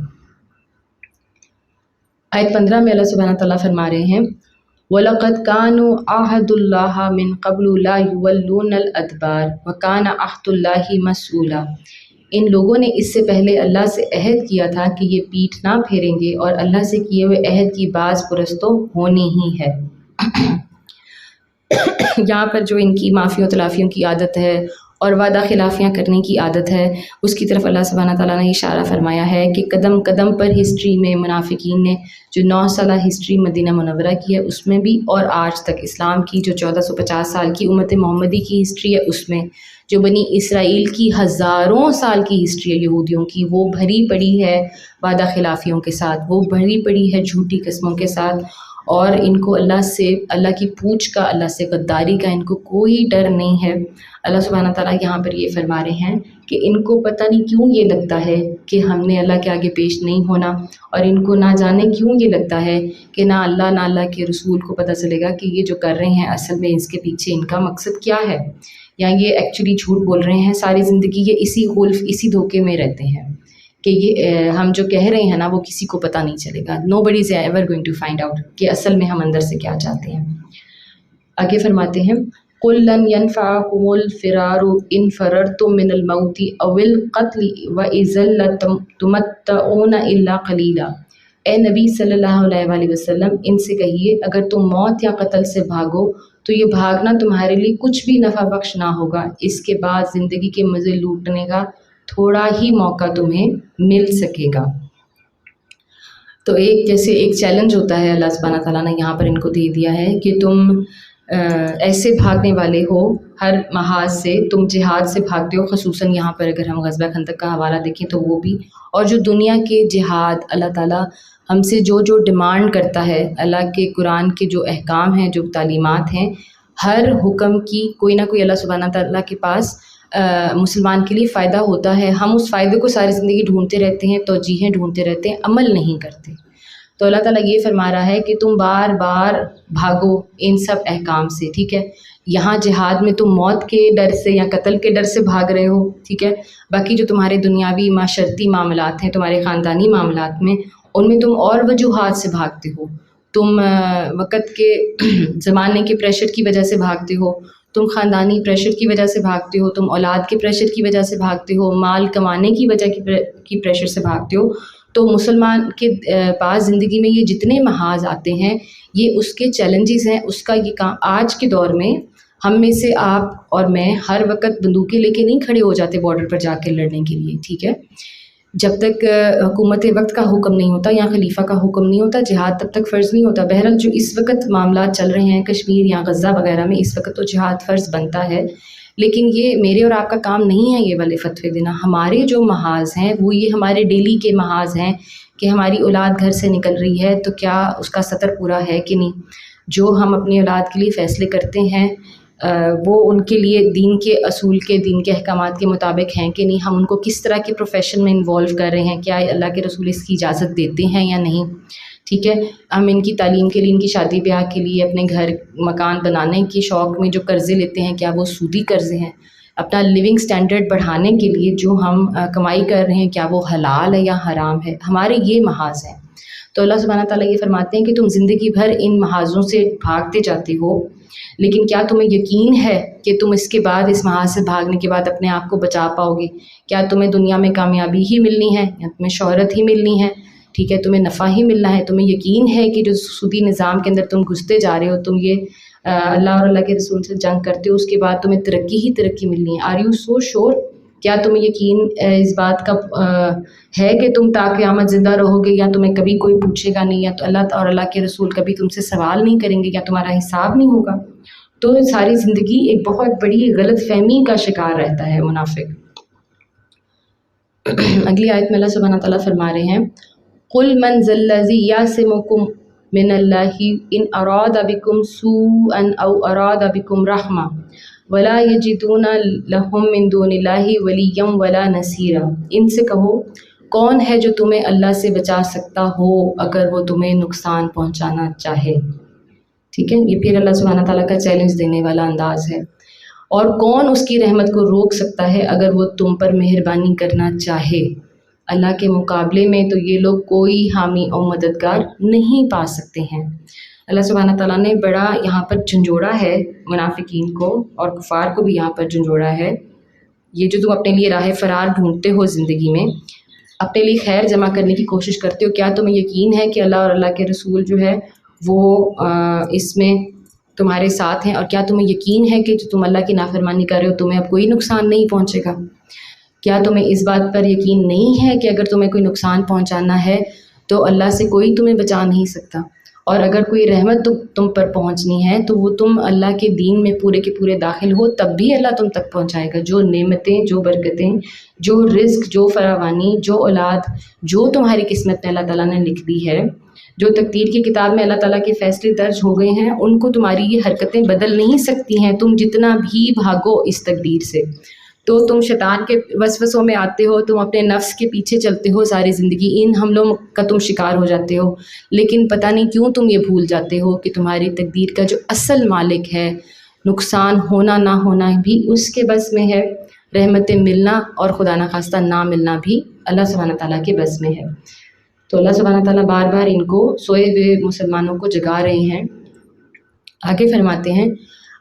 آیت 15 میں اللہ سبحانہ تعالیٰ فرما رہے ہیں وَلَقَدْ كَانُوا عَاهَدُوا اللَّهَ مِن قَبْلُ لَا يُوَلُّونَ الْأَدْبَارَ وَكَانَ عَهْدُ اللَّهِ مَسْئُولًا۔ ان لوگوں نے اس سے پہلے اللہ سے عہد کیا تھا کہ یہ پیٹھ نہ پھیریں گے، اور اللہ سے کیے ہوئے عہد کی باز پرست تو ہونی ہی ہے۔ یہاں پر جو ان کی معافیوں تلافیوں کی عادت ہے اور وعدہ خلافیاں کرنے کی عادت ہے، اس کی طرف اللہ سبحانہ تعالیٰ نے اشارہ فرمایا ہے کہ قدم قدم پر ہسٹری میں منافقین نے جو 9 سالہ ہسٹری مدینہ منورہ کی ہے اس میں بھی، اور آج تک اسلام کی جو 1450 سال کی امت محمدی کی ہسٹری ہے اس میں، جو بنی اسرائیل کی ہزاروں سال کی ہسٹری ہے یہودیوں کی، وہ بھری پڑی ہے وعدہ خلافیوں کے ساتھ، وہ بھری پڑی ہے جھوٹی قسموں کے ساتھ، اور ان کو اللہ کی پوچھ کا، اللہ سے غداری کا ان کو کوئی ڈر نہیں ہے۔ اللہ سبحانہ تعالیٰ یہاں پر یہ فرما رہے ہیں کہ ان کو پتہ نہیں کیوں یہ لگتا ہے کہ ہم نے اللہ کے آگے پیش نہیں ہونا، اور ان کو نہ جانے کیوں یہ لگتا ہے کہ نہ اللہ کے رسول کو پتہ چلے گا کہ یہ جو کر رہے ہیں اصل میں اس کے پیچھے ان کا مقصد کیا ہے، یا یہ ایکچولی جھوٹ بول رہے ہیں۔ ساری زندگی یہ اسی خلف، اسی دھوکے میں رہتے ہیں کہ یہ ہم جو کہہ رہے ہیں نا وہ کسی کو پتہ نہیں چلے گا۔ nobody is ever going to find out کہ اصل میں ہم اندر سے کیا چاہتے ہیں۔ آگے فرماتے ہیں قُل لَن يَنفَعَكُمُ الْفِرَارُ إِن فَرَرْتُم مِّنَ الْمَوْتِ أَوِ الْقَتْلِ وَإِذًا لَّتُمَتَّعُونَ إِلَّا قَلِيلًا۔ اے نبی صلی اللہ علیہ وآلہ وسلم، ان سے کہیے اگر تم موت یا قتل سے بھاگو تو یہ بھاگنا تمہارے لیے کچھ بھی نفع بخش نہ ہوگا، اس کے بعد زندگی کے مزے لوٹنے کا تھوڑا ہی موقع تمہیں مل سکے گا۔ تو جیسے ایک چیلنج ہوتا ہے اللہ سبحانہ تعالیٰ نے یہاں پر ان کو دے دیا ہے کہ تم ایسے بھاگنے والے ہو ہر محاذ سے، تم جہاد سے بھاگتے ہو، خصوصاً یہاں پر اگر ہم غزوہ خندق کا حوالہ دیکھیں تو وہ بھی، اور جو دنیا کے جہاد اللہ تعالیٰ ہم سے جو ڈیمانڈ کرتا ہے، اللہ کے قرآن کے جو احکام ہیں، جو تعلیمات ہیں، ہر حکم کی کوئی نہ کوئی اللہ سبحانہ تعالیٰ کے پاس مسلمان کے لیے فائدہ ہوتا ہے۔ ہم اس فائدے کو ساری زندگی ڈھونڈتے رہتے ہیں، توجیہیں ڈھونڈتے رہتے ہیں، عمل نہیں کرتے۔ تو اللہ تعالیٰ یہ فرما رہا ہے کہ تم بار بار بھاگو ان سب احکام سے، ٹھیک ہے۔ یہاں جہاد میں تم موت کے ڈر سے یا قتل کے ڈر سے بھاگ رہے ہو، ٹھیک ہے۔ باقی جو تمہارے دنیاوی معاشرتی معاملات ہیں، تمہارے خاندانی معاملات میں، ان میں تم اور وجوہات سے بھاگتے ہو۔ تم وقت کے زمانے کے پریشر کی وجہ سے بھاگتے ہو، تم خاندانی پریشر کی وجہ سے بھاگتے ہو، تم اولاد کے پریشر کی وجہ سے بھاگتے ہو، مال کمانے کی وجہ کی پریشر سے بھاگتے ہو۔ تو مسلمان کے پاس زندگی میں یہ جتنے محاذ آتے ہیں یہ اس کے چیلنجز ہیں، اس کا یہ کام آج کے دور میں ہم میں سے آپ اور میں ہر وقت بندوقیں لے کے نہیں کھڑے ہو جاتے بارڈر پر جا کے لڑنے کے لیے، ٹھیک ہے۔ جب تک حکومت وقت کا حکم نہیں ہوتا یا خلیفہ کا حکم نہیں ہوتا، جہاد تب تک فرض نہیں ہوتا۔ بہرحال جو اس وقت معاملات چل رہے ہیں کشمیر یا غزہ وغیرہ میں، اس وقت تو جہاد فرض بنتا ہے، لیکن یہ میرے اور آپ کا کام نہیں ہے یہ والے فتوے دینا۔ ہمارے جو محاذ ہیں وہ یہ ہمارے ڈیلی کے محاذ ہیں کہ ہماری اولاد گھر سے نکل رہی ہے تو کیا اس کا سطر پورا ہے کہ نہیں، جو ہم اپنی اولاد کے لیے فیصلے کرتے ہیں وہ ان کے لیے دین کے اصول کے، دین کے احکامات کے مطابق ہیں کہ نہیں، ہم ان کو کس طرح کے پروفیشن میں انوالو کر رہے ہیں، کیا اللہ کے رسول اس کی اجازت دیتے ہیں یا نہیں، ٹھیک ہے۔ ہم ان کی تعلیم کے لیے، ان کی شادی بیاہ کے لیے، اپنے گھر مکان بنانے کے شوق میں جو قرضے لیتے ہیں کیا وہ سودی قرضے ہیں، اپنا لیونگ سٹینڈرڈ بڑھانے کے لیے جو ہم کمائی کر رہے ہیں کیا وہ حلال ہے یا حرام ہے، ہمارے یہ محاذ ہیں۔ تو اللہ سبحانہ تعالیٰ یہ فرماتے ہیں کہ تم زندگی بھر ان محاذوں سے بھاگتے جاتے ہو، لیکن کیا تمہیں یقین ہے کہ تم اس کے بعد، اس محاذ سے بھاگنے کے بعد اپنے آپ کو بچا پاؤ گے؟ کیا تمہیں دنیا میں کامیابی ہی ملنی ہے یا تمہیں شہرت ہی ملنی ہے، ٹھیک ہے، تمہیں نفع ہی ملنا ہے؟ تمہیں یقین ہے کہ جو سودی نظام کے اندر تم گھستے جا رہے ہو، تم یہ اللہ اور اللہ کے رسول سے جنگ کرتے ہو، اس کے بعد تمہیں ترقی ہی ترقی ملنی ہے؟ آر یو سو شور؟ کیا تمہیں یقین اس بات کا ہے کہ تم تا قیامت زندہ رہو گے، یا تمہیں کبھی کوئی پوچھے گا نہیں، یا تو اللہ اور اللہ کے رسول کبھی تم سے سوال نہیں کریں گے، یا تمہارا حساب نہیں ہوگا؟ تو ساری زندگی ایک بہت بڑی غلط فہمی کا شکار رہتا ہے منافق۔ اگلی آیت میں اللہ سبحانہ تعالیٰ فرما رہے ہیں قُلْ مَنْ ذَا الَّذِي يَعْصِمُكُم مِّنَ اللَّهِ إِنْ أَرَادَ بِكُمْ سُوءًا أَوْ أَرَادَ بِكُمْ رَحْمَةً وَلَا يَجِدُونَ لَهُم مِّن دُونِ اللَّهِ وَلِيًّا وَلَا نَصِيرًا۔ ان سے کہو کون ہے جو تمہیں اللہ سے بچا سکتا ہو اگر وہ تمہیں نقصان پہنچانا چاہے۔ ٹھیک ہے، یہ پھر اللہ سبحانہ تعالیٰ کا چیلنج دینے والا انداز ہے۔ اور کون اس کی رحمت کو روک سکتا ہے اگر وہ تم پر مہربانی کرنا چاہے۔ اللہ کے مقابلے میں تو یہ لوگ کوئی حامی اور مددگار نہیں پا سکتے ہیں۔ اللہ سبحانہ تعالیٰ نے بڑا یہاں پر جھنجھوڑا ہے منافقین کو، اور کفار کو بھی یہاں پر جھنجھوڑا ہے۔ یہ جو تم اپنے لیے راہ فرار ڈھونڈتے ہو زندگی میں، اپنے لیے خیر جمع کرنے کی کوشش کرتے ہو، کیا تمہیں یقین ہے کہ اللہ اور اللہ کے رسول جو ہے وہ اس میں تمہارے ساتھ ہیں؟ اور کیا تمہیں یقین ہے کہ جو تم اللہ کی نافرمانی کر رہے ہو تمہیں اب کوئی نقصان نہیں پہنچے گا؟ کیا تمہیں اس بات پر یقین نہیں ہے کہ اگر تمہیں کوئی نقصان پہنچانا ہے تو اللہ سے کوئی تمہیں بچا نہیں سکتا؟ اور اگر کوئی رحمت تم پر پہنچنی ہے تو وہ تم اللہ کے دین میں پورے کے پورے داخل ہو تب بھی اللہ تم تک پہنچائے گا۔ جو نعمتیں، جو برکتیں، جو رزق، جو فراوانی، جو اولاد، جو تمہاری قسمت میں اللہ تعالیٰ نے لکھ دی ہے، جو تقدیر کی کتاب میں اللہ تعالیٰ کے فیصلے درج ہو گئے ہیں، ان کو تمہاری یہ حرکتیں بدل نہیں سکتی ہیں۔ تم جتنا بھی بھاگو اس تقدیر سے تو تم شیطان کے وسوسوں میں آتے ہو، تم اپنے نفس کے پیچھے چلتے ہو ساری زندگی، ان حملوں کا تم شکار ہو جاتے ہو، لیکن پتہ نہیں کیوں تم یہ بھول جاتے ہو کہ تمہاری تقدیر کا جو اصل مالک ہے، نقصان ہونا نہ ہونا بھی اس کے بس میں ہے، رحمتیں ملنا اور خدا نخواستہ نہ ملنا بھی اللہ سبحانہ تعالیٰ کے بس میں ہے۔ تو اللہ سبحانہ تعالیٰ بار بار ان کو سوئے ہوئے مسلمانوں کو جگا رہے ہیں۔ آگے فرماتے ہیں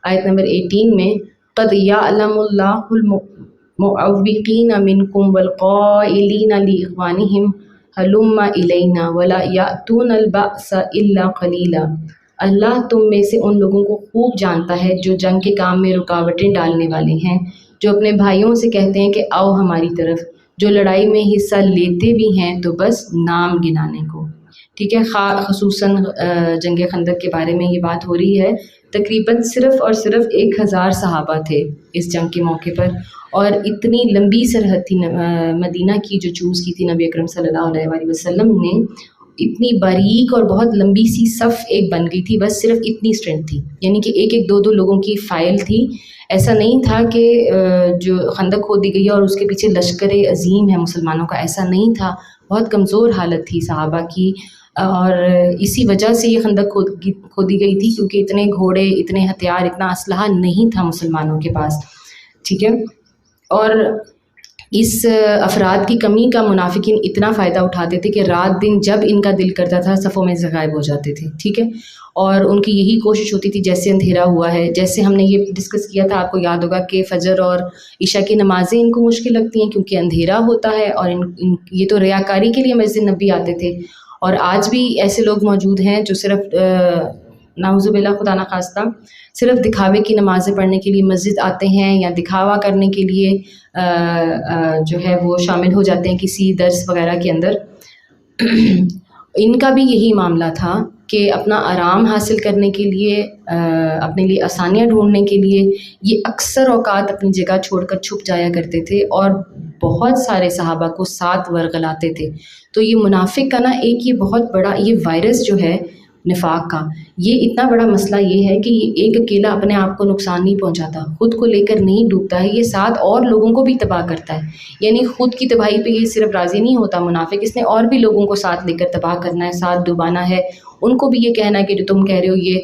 آیت نمبر 18 میں قَدْ يَعْلَمُ اللَّهُ الْمُعَوِّقِينَ مِنْكُمْ وَالْقَائِلِينَ لِإِخْوَانِهِمْ هَلُمَّ إِلَيْنَا وَلَا يَأْتُونَ الْبَأْسَ إِلَّا قَلِيلًا۔ اللہ تم میں سے ان لوگوں کو خوب جانتا ہے جو جنگ کے کام میں رکاوٹیں ڈالنے والے ہیں، جو اپنے بھائیوں سے کہتے ہیں کہ آؤ ہماری طرف، جو لڑائی میں حصہ لیتے بھی ہیں تو بس نام گنانے کو۔ ٹھیک ہے، خصوصاً جنگ خندق کے بارے میں یہ بات ہو رہی ہے۔ تقریباً صرف اور صرف 1000 صحابہ تھے اس جنگ کے موقع پر، اور اتنی لمبی سرحد تھی مدینہ کی جو چوز کی تھی نبی اکرم صلی اللہ علیہ وآلہ وسلم نے، اتنی باریک اور بہت لمبی سی صف ایک بن گئی تھی، بس صرف اتنی اسٹرینتھ تھی، یعنی کہ ایک ایک دو دو لوگوں کی فائل تھی۔ ایسا نہیں تھا کہ جو خندق کھودی گئی ہے اور اس کے پیچھے لشکر عظیم ہے مسلمانوں کا، ایسا نہیں تھا، بہت کمزور حالت تھی صحابہ کی، اور اسی وجہ سے یہ خندق کھودی گئی تھی کیونکہ اتنے گھوڑے، اتنے ہتھیار، اتنا اسلحہ نہیں تھا مسلمانوں کے پاس۔ ٹھیک ہے، اور اس افراد کی کمی کا منافقین اتنا فائدہ اٹھاتے تھے کہ رات دن جب ان کا دل کرتا تھا صفوں میں سے غائب ہو جاتے تھے۔ ٹھیک ہے، اور ان کی یہی کوشش ہوتی تھی، جیسے اندھیرا ہوا ہے، جیسے ہم نے یہ ڈسکس کیا تھا، آپ کو یاد ہوگا کہ فجر اور عشاء کی نمازیں ان کو مشکل لگتی ہیں کیونکہ اندھیرا ہوتا ہے، اور یہ تو ریاکاری کے لیے مسجد نبی آتے تھے، اور آج بھی ایسے لوگ موجود ہیں جو صرف نعوذ باللہ خدا نخواستہ صرف دکھاوے کی نمازیں پڑھنے کے لیے مسجد آتے ہیں، یا دکھاوا کرنے کے لیے جو ہے وہ شامل ہو جاتے ہیں کسی درس وغیرہ کے اندر۔ ان کا بھی یہی معاملہ تھا کہ اپنا آرام حاصل کرنے کے لیے، اپنے لیے آسانیاں ڈھونڈنے کے لیے یہ اکثر اوقات اپنی جگہ چھوڑ کر چھپ جایا کرتے تھے، اور بہت سارے صحابہ کو ساتھ ورغلاتے تھے۔ تو یہ منافق کا نا ایک یہ بہت بڑا یہ وائرس جو ہے نفاق کا، یہ اتنا بڑا مسئلہ یہ ہے کہ یہ ایک اکیلا اپنے آپ کو نقصان نہیں پہنچاتا، خود کو لے کر نہیں ڈوبتا ہے، یہ ساتھ اور لوگوں کو بھی تباہ کرتا ہے۔ یعنی خود کی تباہی پہ یہ صرف راضی نہیں ہوتا منافق، اس نے اور بھی لوگوں کو ساتھ لے کر تباہ کرنا ہے، ساتھ ڈبانا ہے، ان کو بھی یہ کہنا ہے کہ جو تم کہہ رہے ہو یہ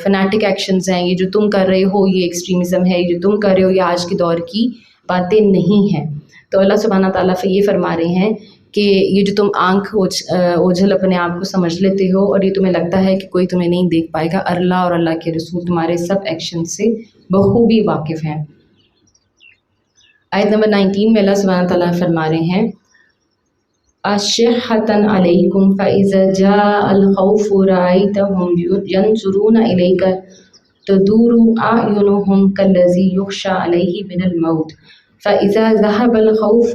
فنیٹک ایکشنز ہیں، یہ جو تم کر رہے ہو یہ ایکسٹریمزم ہے، یہ جو تم کر رہے ہو یہ آج کے دور کی باتیں نہیں ہیں۔ تو اللہ سبحانہ تعالیٰ سے یہ فرما رہے ہیں کہ یہ جو تم آنکھ اوجھل اپنے آپ کو سمجھ لیتے ہو اور یہ تمہیں لگتا ہے کہ کوئی تمہیں نہیں دیکھ پائے گا، اللہ اور اللہ کے رسول تمہارے سب ایکشن سے بخوبی واقف ہیں۔ آیت نمبر 19 میں اللہ سبحانہ تعالیٰ فرما رہے ہیں أَشِحَّةً عَلَيْكُمْ فَإِذَا جَاءَ الْخَوْفُ رَأَيْتَهُمْ يَنْظُرُونَ إِلَيْكَ تَدُورُ أَعْيُنُهُمْ كَالَّذِي يُغْشَىٰ عَلَيْهِ مِنَ الْمَوْتِ فَإِذَا ذَهَبَ الْخَوْفُ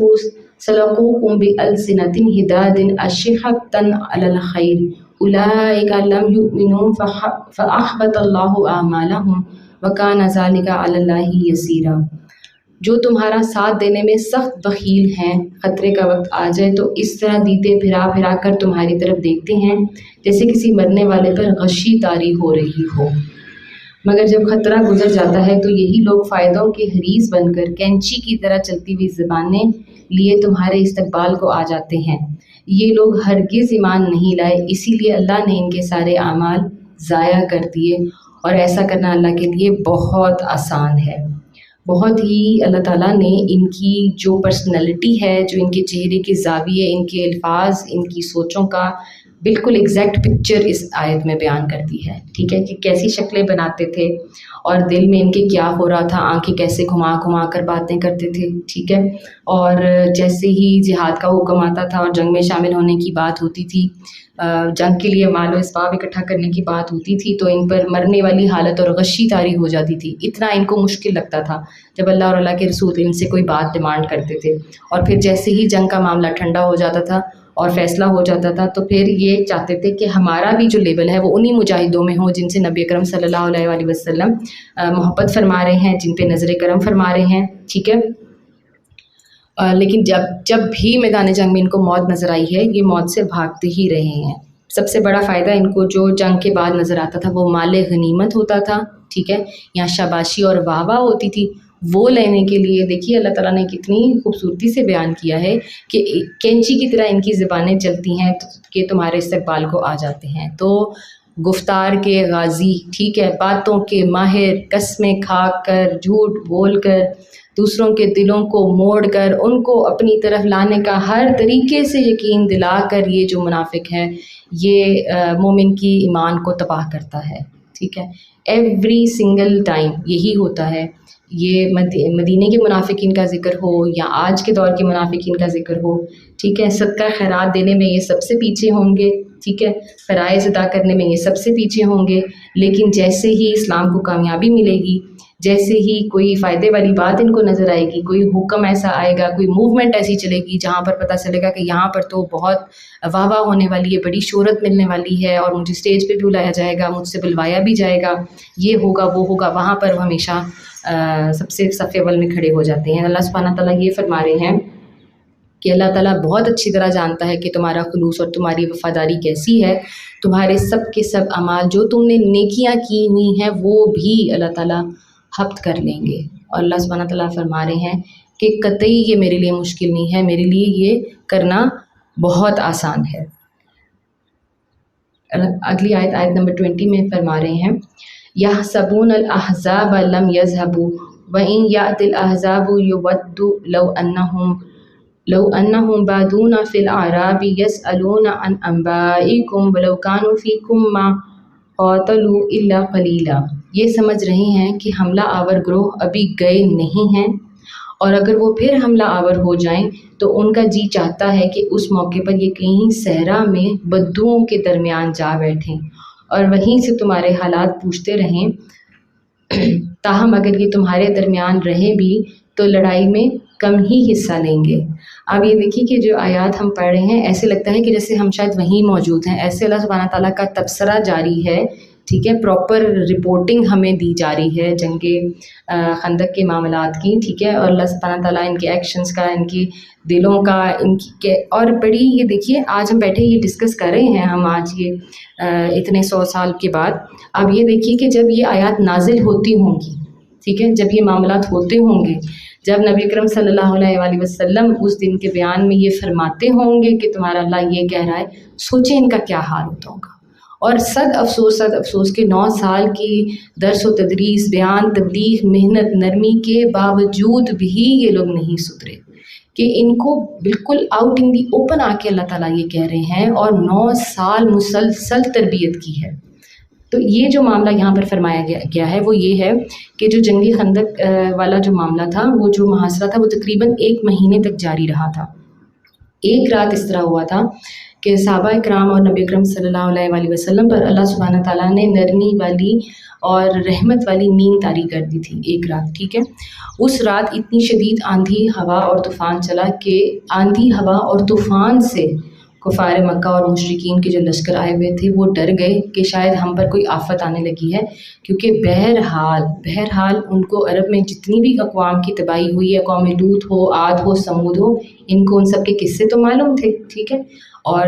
سَلَقُوكُمْ بِأَلْسِنَةٍ حِدَادٍ أَشِحَّةً عَلَى الْخَيْرِ أُولَٰئِكَ لَمْ يُؤْمِنُوا فَأَحْبَطَ اللَّهُ أَعْمَالَهُمْ وَكَانَ ذَٰلِكَ عَلَى اللَّهِ يَسِيرًا۔ جو تمہارا ساتھ دینے میں سخت بخیل ہیں، خطرے کا وقت آ جائے تو اس طرح دیتے پھرا پھرا کر تمہاری طرف دیکھتے ہیں جیسے کسی مرنے والے پر غشی طاری ہو رہی ہو، مگر جب خطرہ گزر جاتا ہے تو یہی لوگ فائدوں کے حریص بن کر کینچی کی طرح چلتی ہوئی زبانیں لیے تمہارے استقبال کو آ جاتے ہیں۔ یہ لوگ ہرگز ایمان نہیں لائے، اسی لیے اللہ نے ان کے سارے اعمال ضائع کر دیے، اور ایسا کرنا اللہ کے لیے بہت آسان ہے۔ بہت ہی اللہ تعالیٰ نے ان کی جو پرسنالٹی ہے، جو ان کے چہرے کے زاویے، ان کے الفاظ، ان کی سوچوں کا بالکل ایگزیکٹ پکچر اس آیت میں بیان کر دی ہے، ٹھیک ہے، کہ کیسی شکلیں بناتے تھے اور دل میں ان کے کیا ہو رہا تھا، آنکھیں کیسے گھما گھما کر باتیں کرتے تھے، ٹھیک ہے، اور جیسے ہی جہاد کا حکم آتا تھا اور جنگ میں شامل ہونے کی بات ہوتی تھی، جنگ کے لیے مال و اسباب اکٹھا کرنے کی بات ہوتی تھی تو ان پر مرنے والی حالت اور غشی طاری ہو جاتی تھی۔ اتنا ان کو مشکل لگتا تھا جب اللہ اور اللہ کے رسول ان سے کوئی بات ڈیمانڈ کرتے تھے، اور پھر جیسے ہی جنگ کا معاملہ ٹھنڈا ہو جاتا تھا اور فیصلہ ہو جاتا تھا تو پھر یہ چاہتے تھے کہ ہمارا بھی جو لیبل ہے وہ انہی مجاہدوں میں ہو جن سے نبی اکرم صلی اللہ علیہ وآلہ وسلم محبت فرما رہے ہیں، جن پہ نظر کرم فرما رہے ہیں، ٹھیک ہے۔ لیکن جب بھی میدان جنگ میں ان کو موت نظر آئی ہے، یہ موت سے بھاگتے ہی رہے ہیں۔ سب سے بڑا فائدہ ان کو جو جنگ کے بعد نظر آتا تھا وہ مال غنیمت ہوتا تھا، ٹھیک ہے، یا شاباشی اور واہ واہ ہوتی تھی، وہ لینے کے لیے دیکھیے اللہ تعالیٰ نے کتنی خوبصورتی سے بیان کیا ہے کہ کینچی کی طرح ان کی زبانیں چلتی ہیں کہ تمہارے استقبال کو آ جاتے ہیں۔ تو گفتار کے غازی، ٹھیک ہے، باتوں کے ماہر، قسمیں کھا کر، جھوٹ بول کر، دوسروں کے دلوں کو موڑ کر ان کو اپنی طرف لانے کا ہر طریقے سے یقین دلا کر یہ جو منافق ہے یہ مومن کی ایمان کو تباہ کرتا ہے، ٹھیک ہے، ایوری سنگل ٹائم یہی ہوتا ہے۔ یہ مدینے کے منافقین کا ذکر ہو یا آج کے دور کے منافقین کا ذکر ہو، ٹھیک ہے، صدقہ خیرات دینے میں یہ سب سے پیچھے ہوں گے، ٹھیک ہے، فرائض ادا کرنے میں یہ سب سے پیچھے ہوں گے، لیکن جیسے ہی اسلام کو کامیابی ملے گی، جیسے ہی کوئی فائدے والی بات ان کو نظر آئے گی، کوئی حکم ایسا آئے گا، کوئی موومنٹ ایسی چلے گی جہاں پر پتہ چلے گا کہ یہاں پر تو بہت واہ واہ ہونے والی ہے، بڑی شہرت ملنے والی ہے اور مجھے اسٹیج پہ بھی بلایا جائے گا، مجھ سے بلوایا بھی جائے گا، یہ ہوگا وہ ہوگا، وہاں پر وہ ہمیشہ سب سے صف اول میں کھڑے ہو جاتے ہیں۔ اللہ سبحانہ تعالیٰ یہ فرما رہے ہیں کہ اللہ تعالیٰ بہت اچھی طرح جانتا ہے کہ تمہارا خلوص اور تمہاری وفاداری کیسی ہے، تمہارے سب کے سب اعمال جو تم نے نیکیاں کی ہوئی ہیں وہ بھی اللہ تعالیٰ ہفت کر لیں گے۔ اور اللہ سبحانہ تعالیٰ فرما رہے ہیں کہ قطعی یہ میرے لیے مشکل نہیں ہے، میرے لیے یہ کرنا بہت آسان ہے۔ اگلی آیت نمبر 20 میں فرما رہے ہیں یحسبون الاحزاب لم يذهبوا وان يأتي الاحزاب يودوا لو انهم بادون في الاعراب يسألون عن انبائكم ولو كانوا فيكم ما قاتلوا الا قليلا۔ یہ سمجھ رہے ہیں کہ حملہ آور گروہ ابھی گئے نہیں ہیں، اور اگر وہ پھر حملہ آور ہو جائیں تو ان کا جی چاہتا ہے کہ اس موقع پر یہ کہیں صحرا میں بدوؤں کے درمیان جا بیٹھیں اور وہیں سے تمہارے حالات پوچھتے رہیں، تاہم اگر یہ تمہارے درمیان رہیں بھی تو لڑائی میں کم ہی حصہ لیں گے۔ اب یہ دیکھیے کہ جو آیات ہم پڑھ رہے ہیں ایسے لگتا ہے کہ جیسے ہم شاید وہیں موجود ہیں، ایسے اللہ سبحانہ تعالیٰ کا تبصرہ جاری ہے، ٹھیک ہے، پراپر رپورٹنگ ہمیں دی جا رہی ہے جنگ خندق کے معاملات کی، ٹھیک ہے، اور اللہ سبحانہ تعالیٰ ان کے ایکشنز کا، ان کی دلوں کا، ان کی اور بڑی یہ دیکھیے آج ہم بیٹھے یہ ڈسکس کر رہے ہیں ہم آج یہ اتنے 100 سال کے بعد، اب یہ دیکھیے کہ جب یہ آیات نازل ہوتی ہوں گی، ٹھیک ہے، جب یہ معاملات ہوتے ہوں گے، جب نبی اکرم صلی اللہ علیہ وآلہ وسلم اس دن کے بیان میں یہ فرماتے ہوں گے کہ تمہارا اللہ یہ کہہ رہا ہے، سوچیں ان کا کیا حال ہوتا ہوگا۔ اور صد افسوس کہ 9 سال کی درس و تدریس، بیان، تبلیغ، محنت، نرمی کے باوجود بھی یہ لوگ نہیں سدھرے، کہ ان کو بالکل آؤٹ ان دی اوپن آ کے اللہ تعالیٰ یہ کہہ رہے ہیں، اور 9 سال مسلسل تربیت کی ہے۔ تو یہ جو معاملہ یہاں پر فرمایا گیا ہے وہ یہ ہے کہ جو جنگی خندق والا جو معاملہ تھا، وہ جو محاصرہ تھا وہ تقریباً 1 مہینے تک جاری رہا تھا۔ ایک رات اس طرح ہوا تھا کہ صحابہ اکرام اور نبی اکرم صلی اللہ علیہ وآلہ وسلم پر اللہ سبحانہ تعالیٰ نے نرمی والی اور رحمت والی نیند طاری کر دی تھی ایک رات، ٹھیک ہے۔ اس رات اتنی شدید آندھی ہوا اور طوفان چلا کہ آندھی ہوا اور طوفان سے کفار مکہ اور مشرکین کے جو لشکر آئے ہوئے تھے وہ ڈر گئے کہ شاید ہم پر کوئی آفت آنے لگی ہے، کیونکہ بہرحال ان کو عرب میں جتنی بھی اقوام کی تباہی ہوئی ہے، قوم لوط ہو، عاد ہو، سمود ہو، ان کو ان سب کے قصے تو معلوم تھے، ٹھیک ہے، اور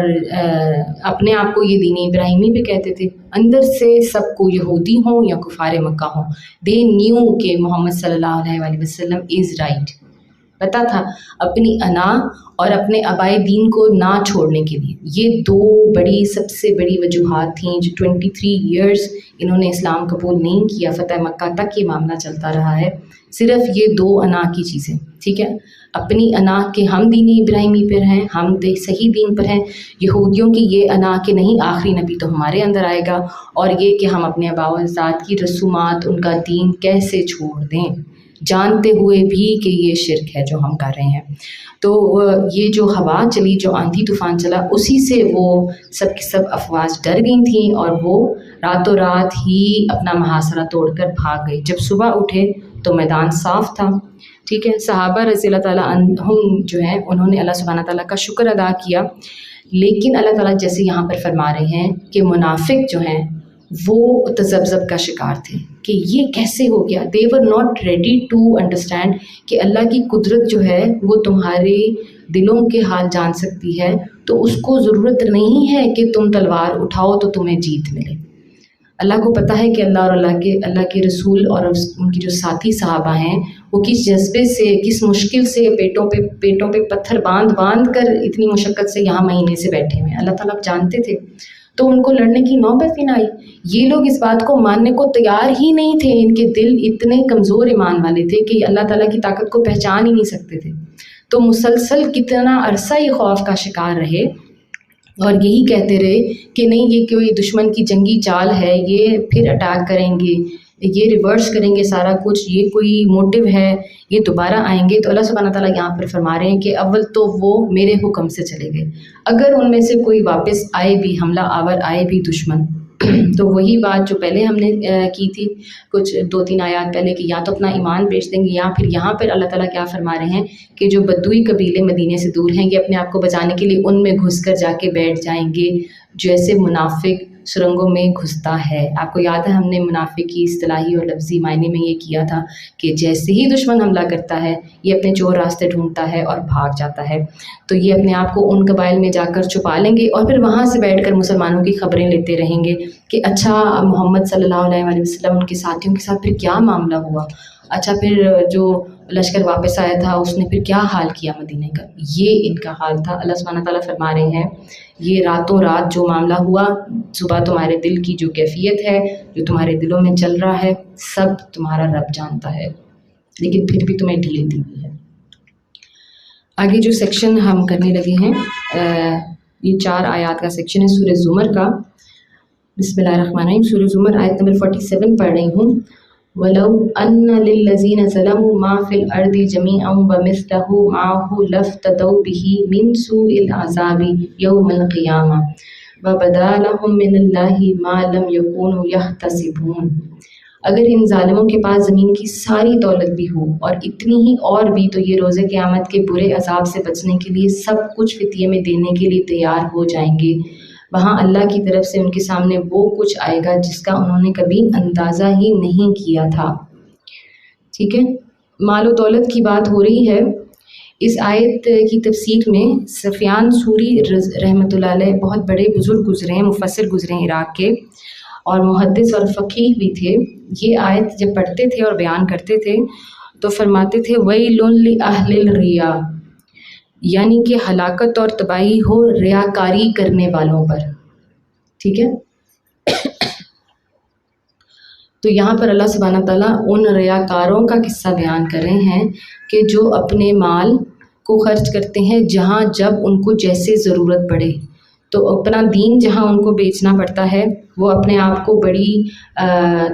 اپنے آپ کو یہ دین ابراہیمی بھی کہتے تھے۔ اندر سے سب کو یہودی ہوں یا کفار مکہ ہوں، دے نیو کہ محمد صلی اللہ علیہ وآلہ وسلم از رائٹ، پتہ تھا اپنی انا اور اپنے آبائی دین کو نہ چھوڑنے کے لیے۔ یہ دو سب سے بڑی وجوہات تھیں جو 23 ایئرز انہوں نے اسلام قبول نہیں کیا، فتح مکہ تک یہ معاملہ چلتا رہا ہے، صرف یہ دو انا کی چیزیں، ٹھیک ہے، اپنی انا کہ ہم دین ابراہیمی پر ہیں، ہم صحیح دین پر ہیں، یہودیوں کی یہ انا کہ نہیں آخری نبی تو ہمارے اندر آئے گا، اور یہ کہ ہم اپنے آباء و اجداد کی رسومات، ان کا دین کیسے چھوڑ دیں، جانتے ہوئے بھی کہ یہ شرک ہے جو ہم کر رہے ہیں۔ تو یہ جو ہوا چلی، جو آندھی طوفان چلا، اسی سے وہ سب کی سب افواج ڈر گئی تھیں اور وہ راتوں رات ہی اپنا محاصرہ توڑ کر بھاگ گئی۔ جب صبح اٹھے تو میدان صاف تھا، ٹھیک ہے، صحابہ رضی اللہ تعالیٰ عنہم جو ہیں انہوں نے اللہ سبحانہ تعالیٰ کا شکر ادا کیا، لیکن اللہ تعالیٰ جیسے یہاں پر فرما رہے ہیں کہ منافق جو ہیں وہ تذبذب کا شکار تھے کہ یہ کیسے ہو گیا۔ they were not ready to understand کہ اللہ کی قدرت جو ہے وہ تمہارے دلوں کے حال جان سکتی ہے، تو اس کو ضرورت نہیں ہے کہ تم تلوار اٹھاؤ تو تمہیں جیت ملے۔ اللہ کو پتہ ہے کہ اللہ اور اللہ کے رسول اور ان کی جو ساتھی صحابہ ہیں وہ کس جذبے سے، کس مشکل سے پیٹوں پہ پتھر باندھ کر اتنی مشقت سے یہاں مہینے سے بیٹھے ہوئے ہیں، اللہ تعالیٰ جانتے تھے، تو ان کو لڑنے کی نوبت ہی نہ آئی۔ یہ لوگ اس بات کو ماننے کو تیار ہی نہیں تھے، ان کے دل اتنے کمزور ایمان والے تھے کہ اللہ تعالیٰ کی طاقت کو پہچان ہی نہیں سکتے تھے، تو مسلسل کتنا عرصہ یہ خوف کا شکار رہے اور یہی کہتے رہے کہ نہیں یہ کوئی دشمن کی جنگی چال ہے، یہ پھر اٹیک کریں گے، یہ ریورس کریں گے سارا کچھ، یہ کوئی موٹیو ہے، یہ دوبارہ آئیں گے۔ تو اللہ سبحانہ تعالیٰ یہاں پر فرما رہے ہیں کہ اول تو وہ میرے حکم سے چلے گئے، اگر ان میں سے کوئی واپس آئے بھی، حملہ آور آئے بھی دشمن، تو وہی بات جو پہلے ہم نے کی تھی کچھ 2-3 آیات پہلے کہ یا تو اپنا ایمان بیچ دیں گے، یا پھر یہاں پر اللہ تعالیٰ کیا فرما رہے ہیں کہ جو بدوئی قبیلے مدینے سے دور ہیں یہ اپنے آپ کو بچانے کے لیے ان میں گھس کر جا کے بیٹھ جائیں گے جیسے منافق سرنگوں میں گھستا ہے۔ آپ کو یاد ہے ہم نے منافق کی اصطلاحی اور لفظی معنی میں یہ کیا تھا کہ جیسے ہی دشمن حملہ کرتا ہے یہ اپنے چور راستے ڈھونڈتا ہے اور بھاگ جاتا ہے، تو یہ اپنے آپ کو ان قبائل میں جا کر چھپا لیں گے اور پھر وہاں سے بیٹھ کر مسلمانوں کی خبریں لیتے رہیں گے کہ اچھا محمد صلی اللہ علیہ وآلہ وسلم ان کے ساتھیوں کے ساتھ پھر کیا معاملہ ہوا، اچھا پھر جو لشکر واپس آیا تھا اس نے پھر کیا حال کیا مدینے کا، یہ ان کا حال تھا۔ اللہ سبحانہ تعالیٰ فرما رہے ہیں یہ راتوں رات جو معاملہ ہوا، صبح تمہارے دل کی جو کیفیت ہے، جو تمہارے دلوں میں چل رہا ہے، سب تمہارا رب جانتا ہے، لیکن پھر بھی تمہیں ڈھیل دی ہوئی ہے۔ آگے جو سیکشن ہم کرنے لگے ہیں یہ 4 آیات کا سیکشن ہے سورہ زمر کا۔ بسم اللہ الرحمن الرحیم، سورہ زمر آیت نمبر 47 پڑھ رہی ہوں۔ وَلَوْ أَنَّ لِلَّذِينَ ظَلَمُوا مَا فِي الْأَرْضِ جَمِيعًا وَمِثْلَهُ مَعَهُ لَافْتَدَوْا بِهِ مِنْ سُوءِ الْعَذَابِ يَوْمَ الْقِيَامَةِ وَبَدَا لَهُم مِّنَ اللَّهِ مَا لَمْ يَكُونُوا يَحْتَسِبُونَ۔ اگر ان ظالموں کے پاس زمین کی ساری دولت بھی ہو اور اتنی ہی اور بھی، تو یہ روز قیامت کے برے عذاب سے بچنے کے لیے سب کچھ فدیے میں دینے کے لیے تیار ہو جائیں گے۔ وہاں اللہ کی طرف سے ان کے سامنے وہ کچھ آئے گا جس کا انہوں نے کبھی اندازہ ہی نہیں کیا تھا۔ ٹھیک ہے، مال و دولت کی بات ہو رہی ہے۔ اس آیت کی تفسیر میں سفیان ثوری رحمۃ اللہ علیہ بہت بڑے بزرگ گزرے ہیں، مفسر گزرے ہیں عراق کے، اور محدث اور فقیہ بھی تھے۔ یہ آیت جب پڑھتے تھے اور بیان کرتے تھے تو فرماتے تھے وَيْلٌ لِأَهْلِ الرِّيَاءِ، یعنی کہ ہلاکت اور تباہی ہو ریاکاری کرنے والوں پر۔ ٹھیک ہے، تو یہاں پر اللہ سبحانہ تعالیٰ ان ریاکاروں کا قصہ بیان کر رہے ہیں کہ جو اپنے مال کو خرچ کرتے ہیں جہاں جب ان کو جیسے ضرورت پڑے، تو اپنا دین جہاں ان کو بیچنا پڑتا ہے وہ اپنے آپ کو بڑی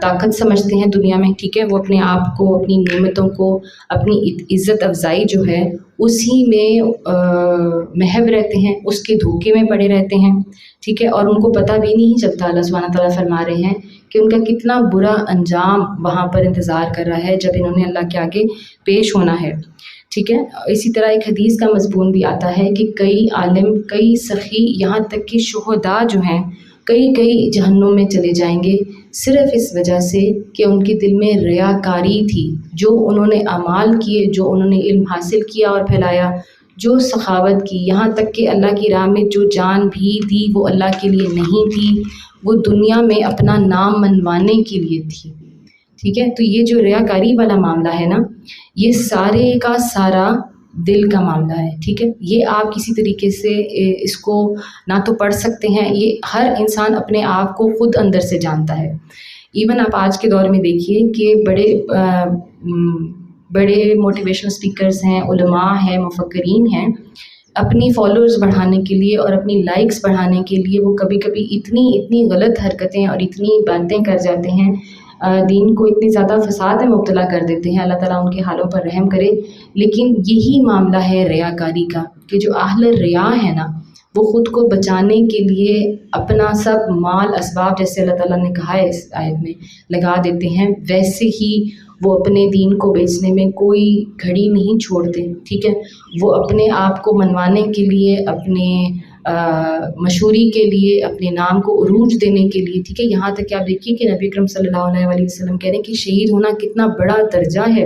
طاقت سمجھتے ہیں دنیا میں، ٹھیک ہے، وہ اپنے آپ کو، اپنی نعمتوں کو، اپنی عزت افزائی جو ہے اسی میں محو رہتے ہیں، اس کے دھوکے میں پڑے رہتے ہیں، ٹھیک ہے، اور ان کو پتہ بھی نہیں چلتا۔ اللہ سبحانہ تعالیٰ فرما رہے ہیں کہ ان کا کتنا برا انجام وہاں پر انتظار کر رہا ہے جب انہوں نے اللہ کے آگے پیش ہونا ہے۔ ٹھیک ہے. اسی طرح ایک حدیث کا مضمون بھی آتا ہے کہ کئی عالم، کئی سخی، یہاں تک کہ شہداء جو ہیں کئی جہنم میں چلے جائیں گے صرف اس وجہ سے کہ ان کے دل میں ریاکاری تھی. جو انہوں نے اعمال کیے، جو انہوں نے علم حاصل کیا اور پھیلایا، جو سخاوت کی، یہاں تک کہ اللہ کی راہ میں جو جان بھی دی وہ اللہ کے لیے نہیں تھی، وہ دنیا میں اپنا نام منوانے کے لیے تھی. ٹھیک ہے. تو یہ جو ریاکاری والا معاملہ ہے نا، یہ سارے کا سارا دل کا معاملہ ہے. ٹھیک ہے. یہ آپ کسی طریقے سے اس کو نہ تو پڑھ سکتے ہیں، یہ ہر انسان اپنے آپ کو خود اندر سے جانتا ہے. ایون آپ آج کے دور میں دیکھیے کہ بڑے موٹیویشنل اسپیکرز ہیں، علماء ہیں، مفکرین ہیں، اپنی فالوورز بڑھانے کے لیے اور اپنی لائکس بڑھانے کے لیے وہ کبھی کبھی اتنی غلط حرکتیں اور اتنی باتیں کر جاتے ہیں، دین کو اتنی زیادہ فساد میں مبتلا کر دیتے ہیں. اللہ تعالیٰ ان کے حالوں پر رحم کرے. لیکن یہی معاملہ ہے ریاکاری کا، کہ جو اہل ریا ہے نا، وہ خود کو بچانے کے لیے اپنا سب مال اسباب، جیسے اللہ تعالیٰ نے کہا ہے اس آیت میں، لگا دیتے ہیں. ویسے ہی وہ اپنے دین کو بیچنے میں کوئی گھڑی نہیں چھوڑتے. ٹھیک ہے. وہ اپنے آپ کو منوانے کے لیے، اپنے مشہوری کے لیے، اپنے نام کو عروج دینے کے لیے، ٹھیک ہے. یہاں تک کہ آپ دیکھیے کہ نبی اکرم صلی اللہ علیہ وسلم کہہ رہے ہیں کہ شہید ہونا کتنا بڑا درجہ ہے،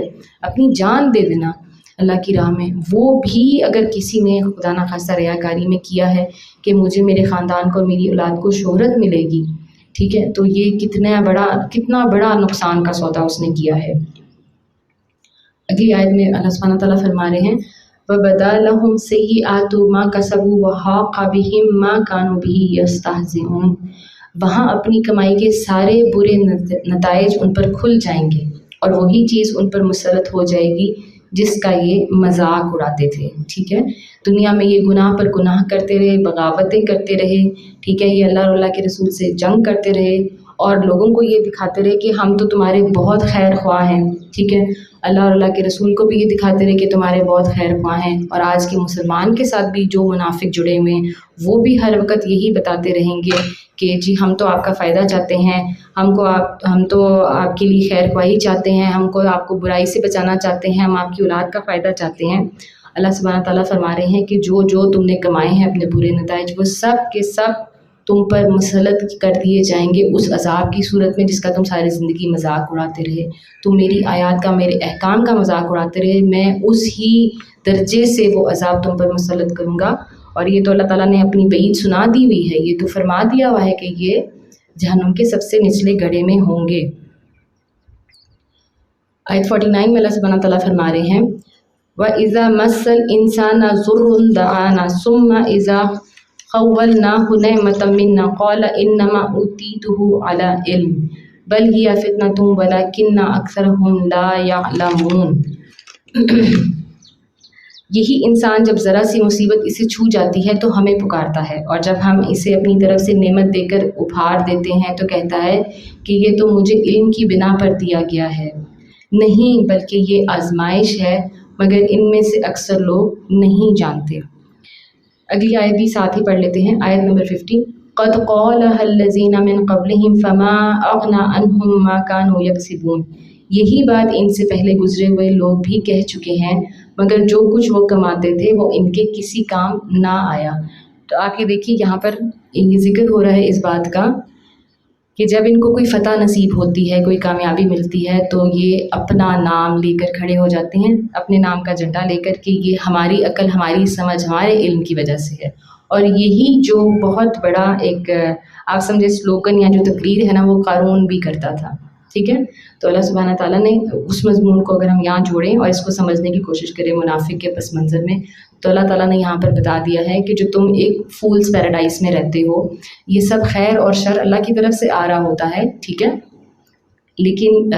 اپنی جان دے دینا اللہ کی راہ میں. وہ بھی اگر کسی نے خدا نخواستہ ریاکاری میں کیا ہے کہ مجھے، میرے خاندان کو، میری اولاد کو شہرت ملے گی، ٹھیک ہے، تو یہ کتنا بڑا نقصان کا سودا اس نے کیا ہے. اگلی آیت میں اللہ سبحانہ تعالیٰ فرما رہے ہیں وَبَدَا لَهُمْ سَيِّئَاتُ مَا كَسَبُوا وَحَاقَ بِهِمْ مَا كَانُوا بِهِ يَسْتَهْزِئُونَ. وہاں اپنی کمائی کے سارے برے نتائج ان پر کھل جائیں گے اور وہی چیز ان پر مسلط ہو جائے گی جس کا یہ مذاق اڑاتے تھے. ٹھیک ہے. دنیا میں یہ گناہ پر گناہ کرتے رہے، بغاوتیں کرتے رہے، ٹھیک ہے، یہ اللہ اور اللہ کے رسول سے جنگ کرتے رہے اور لوگوں کو یہ دکھاتے رہے کہ ہم تو تمہارے بہت خیر خواہ ہیں. ٹھیک ہے. اللہ اور اللہ کے رسول کو بھی یہ دکھاتے رہے کہ تمہارے بہت خیر خواہ ہیں. اور آج کے مسلمان کے ساتھ بھی جو منافق جڑے ہوئے ہیں وہ بھی ہر وقت یہی بتاتے رہیں گے کہ جی ہم تو آپ کا فائدہ چاہتے ہیں، ہم تو آپ کے لیے خیر خواہی چاہتے ہیں، ہم کو آپ کو برائی سے بچانا چاہتے ہیں، ہم آپ کی اولاد کا فائدہ چاہتے ہیں. اللہ سبحانہ تعالیٰ فرما رہے ہیں کہ جو تم نے کمائے ہیں اپنے برے نتائج، وہ سب کے سب تم پر مسلط کر دیے جائیں گے اس عذاب کی صورت میں جس کا تم ساری زندگی مذاق اڑاتے رہے. تم میری آیات کا، میرے احکام کا مذاق اڑاتے رہے، میں اس ہی درجے سے وہ عذاب تم پر مسلط کروں گا. اور یہ تو اللہ تعالیٰ نے اپنی وعید سنا دی ہوئی ہے، یہ تو فرما دیا ہوا ہے کہ یہ جہنم کے سب سے نچلے گڑھے میں ہوں گے. آیت 49 میں اللہ سبحانہ تعالیٰ فرما رہے ہیں وَإِذَا مَسَّ الْإِنسَانَ ضُرٌّ دَعَانَا ثُمَّ إِذَا خَوَّلْنَاهُ نِعْمَةً مِنَّا قَالَ إِنَّمَا أُوتِيتُهُ عَلَى عِلْمٍ بَلْ هِيَ فِتْنَةٌ وَلَكِنَّ أَكْثَرَهُمْ لَا يَعْلَمُونَ. یہی انسان جب ذرا سی مصیبت اسے چھو جاتی ہے تو ہمیں پکارتا ہے، اور جب ہم اسے اپنی طرف سے نعمت دے کر ابھار دیتے ہیں تو کہتا ہے کہ یہ تو مجھے علم کی بنا پر دیا گیا ہے. نہیں، بلکہ یہ آزمائش ہے، مگر ان میں سے اکثر لوگ نہیں جانتے. اگلی آیت بھی ساتھ ہی پڑھ لیتے ہیں، آیت نمبر 50. قَدْ قَالَهَا الَّذِينَ مِن قَبْلِهِمْ فَمَا أَغْنَىٰ عَنْهُمْ مَا كَانُوا يَكْسِبُونَ. یہی بات ان سے پہلے گزرے ہوئے لوگ بھی کہہ چکے ہیں، مگر جو کچھ وہ کماتے تھے وہ ان کے کسی کام نہ آیا. تو آپ یہ دیکھیے یہاں پر یہ ذکر ہو رہا ہے اس بات کا کہ جب ان کو کوئی فتح نصیب ہوتی ہے، کوئی کامیابی ملتی ہے، تو یہ اپنا نام لے کر کھڑے ہو جاتے ہیں، اپنے نام کا جھنڈا لے کر کہ یہ ہماری عقل، ہماری سمجھ، ہمارے علم کی وجہ سے ہے. اور یہی جو بہت بڑا ایک آپ سمجھے سلوگن یا جو تقریر ہے نا، وہ قارون بھی کرتا تھا. ٹھیک ہے. تو اللہ سبحانہ تعالیٰ نے اس مضمون کو اگر ہم یہاں جوڑیں اور اس کو سمجھنے کی کوشش کریں منافق کے پس منظر میں، تو اللہ تعالیٰ نے یہاں پر بتا دیا ہے کہ جو تم ایک فولز پیراڈائز میں رہتے ہو، یہ سب خیر اور شر اللہ کی طرف سے آ رہا ہوتا ہے. ٹھیک ہے. لیکن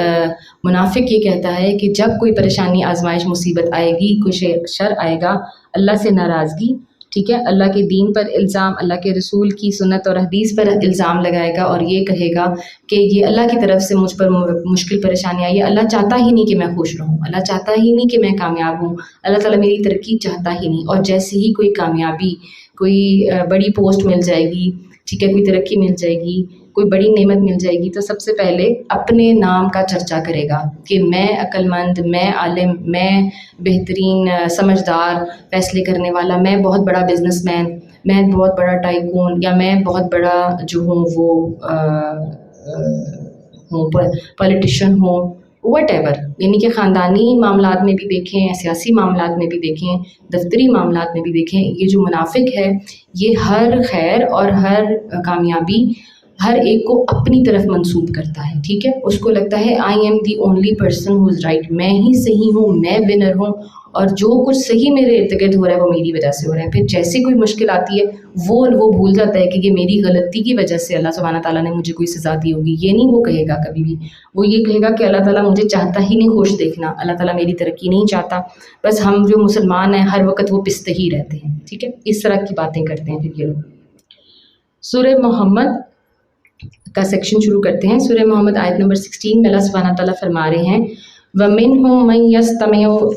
منافق یہ کہتا ہے کہ جب کوئی پریشانی، آزمائش، مصیبت آئے گی، کوئی شر آئے گا، اللہ سے ناراضگی، ٹھیک ہے، اللہ کے دین پر الزام، اللہ کے رسول کی سنت اور حدیث پر الزام لگائے گا اور یہ کہے گا کہ یہ اللہ کی طرف سے مجھ پر مشکل پریشانی آئی ہے، اللہ چاہتا ہی نہیں کہ میں خوش رہوں، اللہ چاہتا ہی نہیں کہ میں کامیاب ہوں، اللہ تعالیٰ میری ترقی چاہتا ہی نہیں. اور جیسے ہی کوئی کامیابی، کوئی بڑی پوسٹ مل جائے گی، ٹھیک ہے، کوئی ترقی مل جائے گی، کوئی بڑی نعمت مل جائے گی تو سب سے پہلے اپنے نام کا چرچا کرے گا کہ میں عقل مند، میں عالم، میں بہترین سمجھدار فیصلے کرنے والا، میں بہت بڑا بزنس مین، میں بہت بڑا ٹائکون، یا میں بہت بڑا جو ہوں وہ ہوں پولیٹیشین ہوں، وٹ ایور. یعنی کہ خاندانی معاملات میں بھی دیکھیں، سیاسی معاملات میں بھی دیکھیں، دفتری معاملات میں بھی دیکھیں، یہ جو منافق ہے یہ ہر خیر اور ہر کامیابی ہر ایک کو اپنی طرف منسوب کرتا ہے. ٹھیک ہے، اس کو لگتا ہے I am the only person who is right, میں ہی صحیح ہوں، میں ونر ہوں، اور جو کچھ صحیح میرے ارد گرد ہو رہا ہے وہ میری وجہ سے ہو رہا ہے. پھر جیسے کوئی مشکل آتی ہے وہ بھول جاتا ہے کہ یہ میری غلطی کی وجہ سے اللہ سبحانہ تعالیٰ نے مجھے کوئی سزا دی ہوگی. یہ نہیں وہ کہے گا کبھی بھی، وہ یہ کہے گا کہ اللہ تعالیٰ مجھے چاہتا ہی نہیں خوش دیکھنا، اللہ تعالیٰ میری ترقی نہیں چاہتا، بس ہم جو مسلمان ہیں ہر وقت وہ پستے ہی رہتے ہیں. ٹھیک ہے، اس طرح کی باتیں کرتے ہیں پھر یہ لوگ. سورہ محمد کا سیکشن شروع کرتے ہیں. سورہ محمد آیت نمبر 16 میں اللہ سبحانہ تعالیٰ فرما رہے ہیں وَمِنْهُمْ مَنْ يَسْتَمِعُ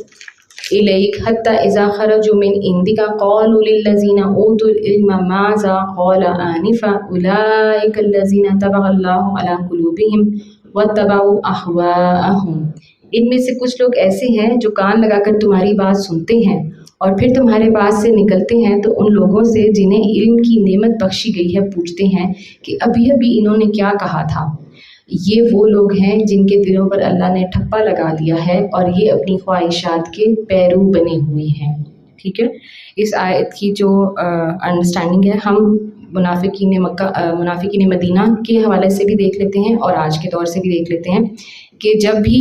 إِلَيْكَ حَتَّى إِذَا خَرَجُوا مِنْ عِنْدِكَ قَالُوا لِلَّذِينَ أُوتُوا الْعِلْمَ مَاذَا قَالَ آنِفًا أُولَئِكَ الَّذِينَ طَبَعَ اللَّهُ عَلَى قُلُوبِهِمْ وَاتَّبَعُوا أَهْوَاءَهُمْ. ان میں سے کچھ لوگ ایسے ہیں جو کان لگا کر تمہاری بات سنتے ہیں اور پھر تمہارے پاس سے نکلتے ہیں تو ان لوگوں سے جنہیں علم کی نعمت بخشی گئی ہے پوچھتے ہیں کہ ابھی انہوں نے کیا کہا تھا. یہ وہ لوگ ہیں جن کے دلوں پر اللہ نے ٹھپا لگا دیا ہے اور یہ اپنی خواہشات کے پیرو بنے ہوئے ہیں. ٹھیک ہے، اس آیت کی جو انڈرسٹینڈنگ ہے ہم منافقین مکہ منافقین مدینہ کے حوالے سے بھی دیکھ لیتے ہیں اور آج کے دور سے بھی دیکھ لیتے ہیں کہ جب بھی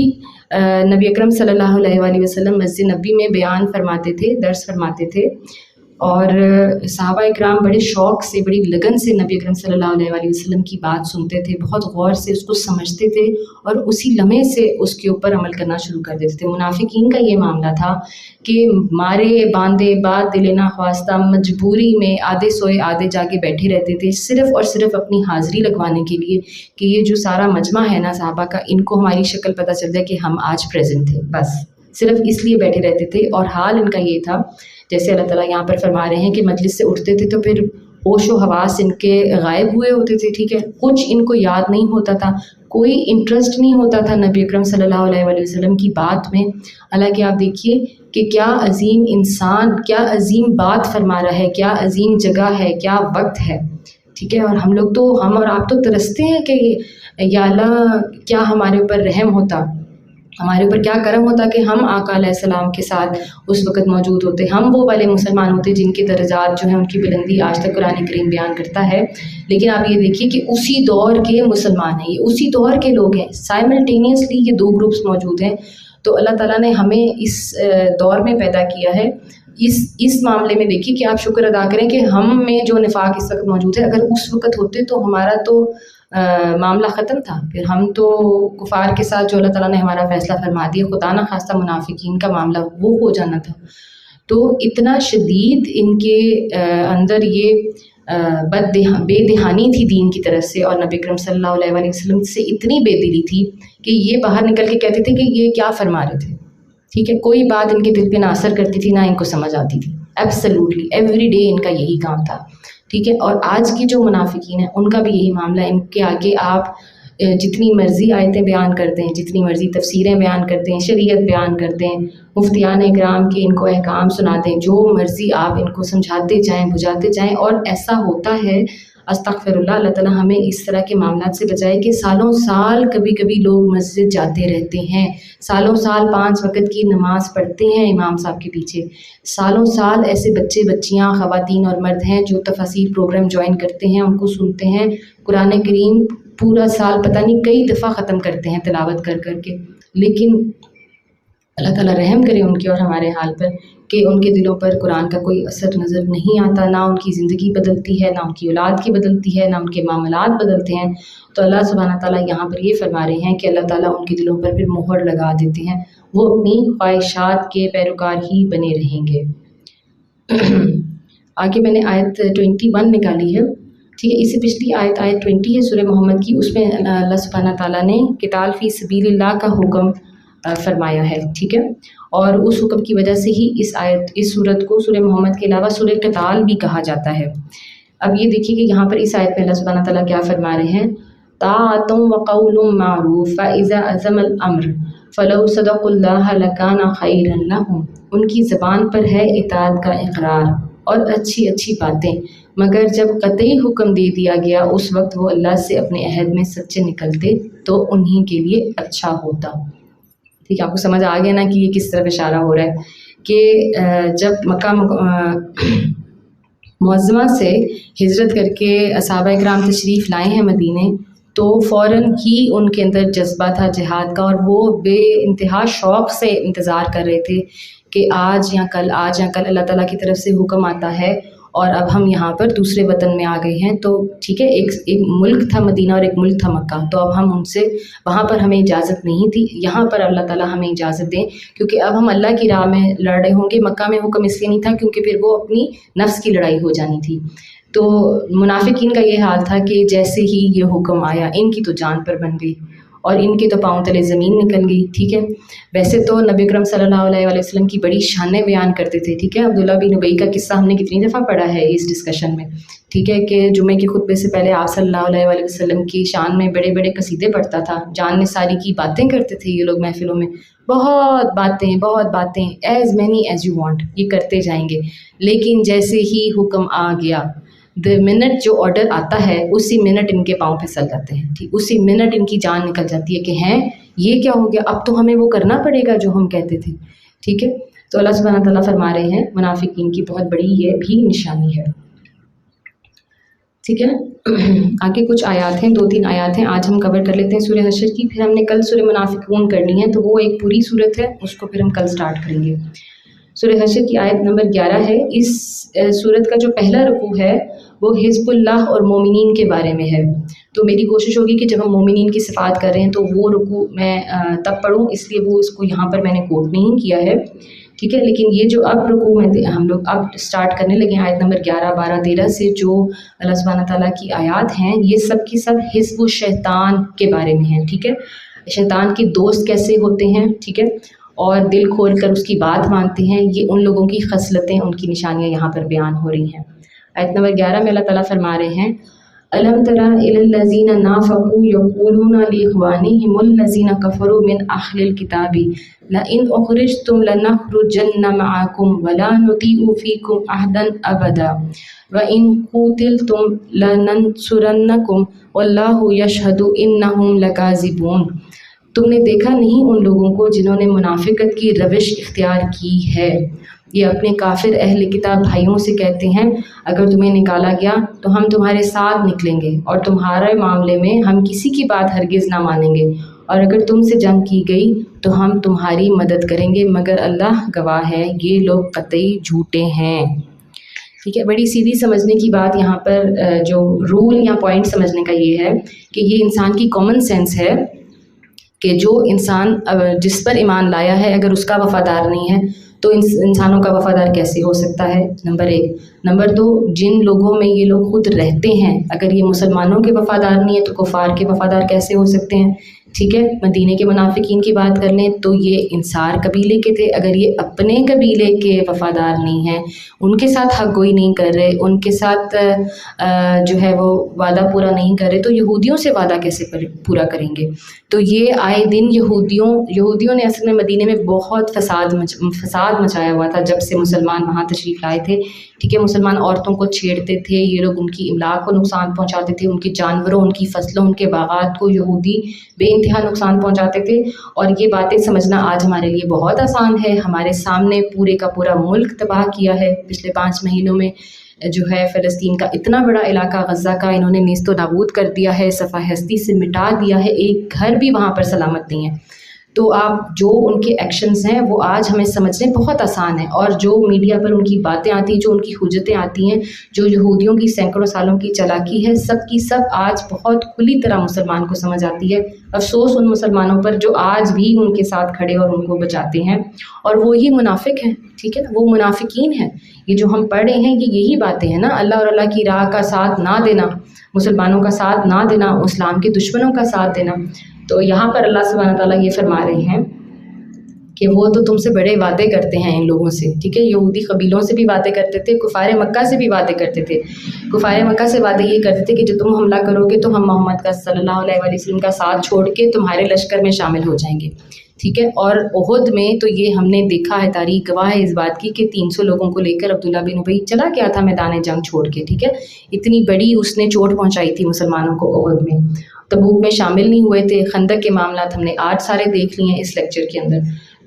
نبی اکرم صلی اللہ علیہ وآلہ وسلم مسجد نبی میں بیان فرماتے تھے، درس فرماتے تھے، اور صحابہ اکرام بڑے شوق سے، بڑی لگن سے نبی اکرم صلی اللہ علیہ وآلہ وسلم کی بات سنتے تھے، بہت غور سے اس کو سمجھتے تھے اور اسی لمحے سے اس کے اوپر عمل کرنا شروع کر دیتے تھے. منافقین کا یہ معاملہ تھا کہ مارے باندھے بات دل نہ خواستہ مجبوری میں آدھے سوئے آدھے جاگے بیٹھے رہتے تھے، صرف اور صرف اپنی حاضری لگوانے کے لیے کہ یہ جو سارا مجمع ہے نا صحابہ کا، ان کو ہماری شکل پتہ چل جائے کہ ہم آج پریزنٹ تھے. بس صرف اس لیے بیٹھے رہتے تھے. اور حال ان کا یہ تھا، جیسے اللہ تعالیٰ یہاں پر فرما رہے ہیں کہ مجلس سے اٹھتے تھے تو پھر ہوش و حواس ان کے غائب ہوئے ہوتے تھے. ٹھیک ہے، کچھ ان کو یاد نہیں ہوتا تھا، کوئی انٹرسٹ نہیں ہوتا تھا نبی اکرم صلی اللہ علیہ وآلہ وسلم کی بات میں. حالانکہ آپ دیکھیے کہ کیا عظیم انسان، کیا عظیم بات فرما رہا ہے، کیا عظیم جگہ ہے، کیا وقت ہے. ٹھیک ہے، اور ہم لوگ تو، ہم اور آپ تو ترستے ہیں کہ یا اللہ کیا ہمارے اوپر رحم ہوتا، ہمارے اوپر کیا کرم ہوتا کہ ہم آقا علیہ السلام کے ساتھ اس وقت موجود ہوتے، ہم وہ والے مسلمان ہوتے جن کے درجات جو ہیں ان کی بلندی آج تک قرآن کریم بیان کرتا ہے. لیکن آپ یہ دیکھیے کہ اسی دور کے مسلمان ہیں، یہ اسی دور کے لوگ ہیں، سائملٹینیسلی یہ دو گروپس موجود ہیں. تو اللہ تعالیٰ نے ہمیں اس دور میں پیدا کیا ہے. اس معاملے میں دیکھیے کہ آپ شکر ادا کریں کہ ہم میں جو نفاق اس وقت موجود ہے، اگر اس وقت ہوتے تو ہمارا تو معاملہ ختم تھا. پھر ہم تو کفار کے ساتھ جو اللہ تعالیٰ نے ہمارا فیصلہ فرما دیا، خدا نہ خواستہ منافقین کا معاملہ وہ ہو جانا تھا. تو اتنا شدید ان کے اندر یہ بے دہانی تھی دین کی طرف سے، اور نبی اکرم صلی اللہ علیہ وآلہ وسلم سے اتنی بے دلی تھی کہ یہ باہر نکل کے کہتے تھے کہ یہ کیا فرما رہے تھے. ٹھیک ہے، کوئی بات ان کے دل پہ نہ اثر کرتی تھی، نہ ان کو سمجھ آتی تھی. ایبسلیوٹلی ایوری ڈے ان کا یہی کام تھا. ٹھیک ہے، اور آج کی جو منافقین ہیں ان کا بھی یہی معاملہ ہے. ان کے آگے آپ جتنی مرضی آیتیں بیان کر دیں، جتنی مرضی تفسیریں بیان کر دیں، شریعت بیان کر دیں، مفتیان اکرام کے ان کو احکام سنا دیں، جو مرضی آپ ان کو سمجھاتے جائیں، بجھاتے جائیں، اور ایسا ہوتا ہے، استغفر اللہ، اللہ تعالیٰ ہمیں اس طرح کے معاملات سے بچائے کہ سالوں سال کبھی کبھی لوگ مسجد جاتے رہتے ہیں، سالوں سال 5 وقت کی نماز پڑھتے ہیں امام صاحب کے پیچھے، سالوں سال ایسے بچے بچیاں خواتین اور مرد ہیں جو تفاسیر پروگرام جوائن کرتے ہیں، ان کو سنتے ہیں، قرآن کریم پورا سال پتہ نہیں کئی دفعہ ختم کرتے ہیں تلاوت کر کر کے. لیکن اللہ تعالیٰ رحم کرے ان کے اور ہمارے حال پر کہ ان کے دلوں پر قرآن کا کوئی اثر نظر نہیں آتا، نہ ان کی زندگی بدلتی ہے، نہ ان کی اولاد کی بدلتی ہے، نہ ان کے معاملات بدلتے ہیں. تو اللہ سبحانہ تعالیٰ یہاں پر یہ فرما رہے ہیں کہ اللہ تعالیٰ ان کے دلوں پر پھر مہر لگا دیتے ہیں، وہ اپنی خواہشات کے پیروکار ہی بنے رہیں گے. آگے میں نے آیت 21 نکالی ہے. ٹھیک ہے، اس سے پچھلی آیت 20 ہے سورہ محمد کی، اس میں اللہ سبحانہ تعالیٰ نے قتال فی سبیل اللہ کا حکم فرمایا ہے. ٹھیک ہے، اور اس حکم کی وجہ سے ہی اس سورت کو سورہ محمد کے علاوہ سورہ قتال بھی کہا جاتا ہے. اب یہ دیکھیے کہ یہاں پر اس آیت میں اللہ سبحانہ تعالیٰ کیا فرما رہے ہیں، طاعۃ وقول معروف فاذا عزم الامر فلو صدقوا اللہ لکان خیرا لہم، ان کی زبان پر ہے اطاعت کا اقرار اور اچھی اچھی باتیں، مگر جب قطعی حکم دے دیا گیا اس وقت وہ اللہ سے اپنے عہد میں سچے نکلتے تو انہی کے لیے اچھا ہوتا۔ ٹھیک ہے، آپ کو سمجھ آ گیا نا کہ یہ کس طرف اشارہ ہو رہا ہے کہ جب مکہ معظمہ سے ہجرت کر کے صحابہ کرام تشریف لائے ہیں مدینے، تو فوراً ہی ان کے اندر جذبہ تھا جہاد کا، اور وہ بے انتہا شوق سے انتظار کر رہے تھے کہ آج یا کل اللہ تعالیٰ کی طرف سے حکم آتا ہے اور اب ہم یہاں پر دوسرے وطن میں آ گئے ہیں۔ تو ٹھیک ہے، ایک ملک تھا مدینہ اور ایک ملک تھا مکہ، تو اب ہم ان سے وہاں پر ہمیں اجازت نہیں تھی، یہاں پر اللہ تعالیٰ ہمیں اجازت دیں کیونکہ اب ہم اللہ کی راہ میں لڑ رہے ہوں گے۔ مکہ میں حکم اس لیے نہیں تھا کیونکہ پھر وہ اپنی نفس کی لڑائی ہو جانی تھی۔ تو منافقین کا یہ حال تھا کہ جیسے ہی یہ حکم آیا ان کی تو جان پر بن گئی اور ان کے تو پاؤں تلے زمین نکل گئی۔ ٹھیک ہے، ویسے تو نبی اکرم صلی اللہ علیہ وآلہ وسلم کی بڑی شانیں بیان کرتے تھے۔ ٹھیک ہے، عبداللہ بن ابی کا قصہ ہم نے کتنی دفعہ پڑھا ہے اس ڈسکشن میں۔ ٹھیک ہے کہ جمعے کے خطبے سے پہلے آپ صلی اللہ علیہ وآلہ وسلم کی شان میں بڑے بڑے قصیدے پڑھتا تھا، جان نثاری کی باتیں کرتے تھے یہ لوگ محفلوں میں، بہت باتیں as many as you want, یہ کرتے جائیں گے۔ لیکن جیسے ہی حکم آ گیا، منٹ جو آرڈر آتا ہے اسی منٹ ان کے پاؤں پھسل جاتے ہیں، ٹھیک، اسی منٹ ان کی جان نکل جاتی ہے کہ ہیں یہ کیا ہو گیا، اب تو ہمیں وہ کرنا پڑے گا جو ہم کہتے تھے۔ ٹھیک ہے، تو اللہ سبحانہ تعالیٰ فرما رہے ہیں منافقین کی بہت بڑی یہ بھی نشانی ہے۔ ٹھیک ہے، آگے کچھ آیات ہیں، 2-3 آیات ہیں، آج ہم کور کر لیتے ہیں سورہ حشر کی، پھر ہم نے کل سورہ منافقون کرنی ہے تو وہ ایک پوری صورت ہے، اس کو پھر ہم کل سٹارٹ کریں گے۔ سورہ حشر کی آیت نمبر 11 ہے۔ اس صورت کا جو پہلا رکوع ہے وہ حزب اللہ اور مومنین کے بارے میں ہے، تو میری کوشش ہوگی کہ جب ہم مومنین کی صفات کر رہے ہیں تو وہ رکوع میں تب پڑھوں، اس لیے وہ اس کو یہاں پر میں نے کوٹ نہیں کیا ہے۔ ٹھیک ہے، لیکن یہ جو اب رکوع میں ہم لوگ اب سٹارٹ کرنے لگے ہیں آیت نمبر 11، 12، 13 سے جو اللہ سبحانہ تعالیٰ کی آیات ہیں یہ سب کی سب حزب الشیطان کے بارے میں ہیں۔ ٹھیک ہے، شیطان کے دوست کیسے ہوتے ہیں، ٹھیک ہے، اور دل کھول کر اس کی بات مانتے ہیں، یہ ان لوگوں کی خصلتیں، ان کی نشانیاں یہاں پر بیان ہو رہی ہیں۔ آیت نمبر 11 میں اللہ تعالیٰ فرما رہے ہیں، أَلَمْ تَرَ إِلَى الَّذِينَ نَافَقُوا يَقُولُونَ لِإِخْوَانِهِمُ الَّذِينَ كَفَرُوا مِنْ أَهْلِ الْكِتَابِ لَئِنْ أُخْرِجْتُمْ لَنَخْرُجَنَّ مَعَكُمْ وَلَا نُطِيعُ فِيكُمْ أَحَدًا أَبَدًا وَإِنْ قُوتِلْتُمْ لَنَنْصُرَنَّكُمْ وَاللَّهُ يَشْهَدُ إِنَّهُمْ لَكَاذِبُونَ۔ تم نے دیکھا نہیں ان لوگوں کو جنہوں نے منافقت کی روش اختیار کی ہے، یہ اپنے کافر اہل کتاب بھائیوں سے کہتے ہیں اگر تمہیں نکالا گیا تو ہم تمہارے ساتھ نکلیں گے اور تمہارے معاملے میں ہم کسی کی بات ہرگز نہ مانیں گے، اور اگر تم سے جنگ کی گئی تو ہم تمہاری مدد کریں گے، مگر اللہ گواہ ہے یہ لوگ قطعی جھوٹے ہیں۔ ٹھیک ہے، بڑی سیدھی سمجھنے کی بات یہاں پر جو رول یا پوائنٹ سمجھنے کا یہ ہے کہ یہ انسان کی کامن سینس ہے کہ جو انسان جس پر ایمان لایا ہے اگر اس کا وفادار نہیں ہے تو انسانوں کا وفادار کیسے ہو سکتا ہے، نمبر 1۔ نمبر 2، جن لوگوں میں یہ لوگ خود رہتے ہیں اگر یہ مسلمانوں کے وفادار نہیں ہے تو کفار کے وفادار کیسے ہو سکتے ہیں۔ ٹھیک ہے، مدینے کے منافقین کی بات کر لیں تو یہ انصار قبیلے کے تھے، اگر یہ اپنے قبیلے کے وفادار نہیں ہیں، ان کے ساتھ حق گوئی نہیں کر رہے، ان کے ساتھ جو ہے وہ وعدہ پورا نہیں کر رہے تو یہودیوں سے وعدہ کیسے پورا کریں گے۔ تو یہ آئے دن یہودیوں نے اصل میں مدینے میں بہت فساد مچایا ہوا تھا جب سے مسلمان وہاں تشریف لائے تھے۔ ٹھیک ہے، مسلمان عورتوں کو چھیڑتے تھے، یہ لوگ ان کی املاک کو نقصان پہنچاتے تھے، ان کے جانوروں، ان کی فصلوں، ان کے باغات کو یہودی بے انتہا نقصان پہنچاتے تھے، اور یہ باتیں سمجھنا آج ہمارے لیے بہت آسان ہے۔ ہمارے سامنے پورے کا پورا ملک تباہ کیا ہے پچھلے 5 مہینوں میں، جو ہے فلسطین کا اتنا بڑا علاقہ غزہ کا انہوں نے نیست و نابود کر دیا ہے، صفحہ ہستی سے مٹا دیا ہے، ایک گھر بھی وہاں پر سلامت نہیں ہے۔ تو آپ جو ان کے ایکشنز ہیں وہ آج ہمیں سمجھنے بہت آسان ہے، اور جو میڈیا پر ان کی باتیں آتی ہیں، جو ان کی حجتیں آتی ہیں، جو یہودیوں کی سینکڑوں سالوں کی چالاکی ہے، سب کی سب آج بہت کھلی طرح مسلمان کو سمجھ آتی ہے۔ افسوس ان مسلمانوں پر جو آج بھی ان کے ساتھ کھڑے اور ان کو بچاتے ہیں، اور وہی منافق ہیں۔ ٹھیک ہے، وہ منافقین ہیں، یہ جو ہم پڑھ رہے ہیں یہ یہی باتیں ہیں نا، اللہ اور اللہ کی راہ کا ساتھ نہ دینا، مسلمانوں کا ساتھ نہ دینا، اسلام کے دشمنوں کا ساتھ دینا۔ تو یہاں پر اللہ سبحانہ تعالیٰ یہ فرما رہے ہیں کہ وہ تو تم سے بڑے وعدے کرتے ہیں ان لوگوں سے، ٹھیک ہے. یہودی قبیلوں سے بھی وعدے کرتے تھے، کفار مکہ سے بھی وعدے کرتے تھے. کفار مکہ سے وعدے یہ کرتے تھے کہ جو تم حملہ کرو گے تو ہم محمد کا صلی اللہ علیہ وآلہ وسلم کا ساتھ چھوڑ کے تمہارے لشکر میں شامل ہو جائیں گے، ٹھیک ہے. اور احد میں تو یہ ہم نے دیکھا ہے، تاریخ گواہ ہے اس بات کی کہ 300 لوگوں کو لے کر عبداللہ بن ابی چلا گیا تھا میدان جنگ چھوڑ کے، ٹھیک ہے. اتنی بڑی اس نے چوٹ پہنچائی تھی مسلمانوں کو احد میں. تبوک میں شامل نہیں ہوئے تھے. خندق کے معاملات ہم نے آج سارے دیکھ لیے ہیں اس لیکچر کے اندر.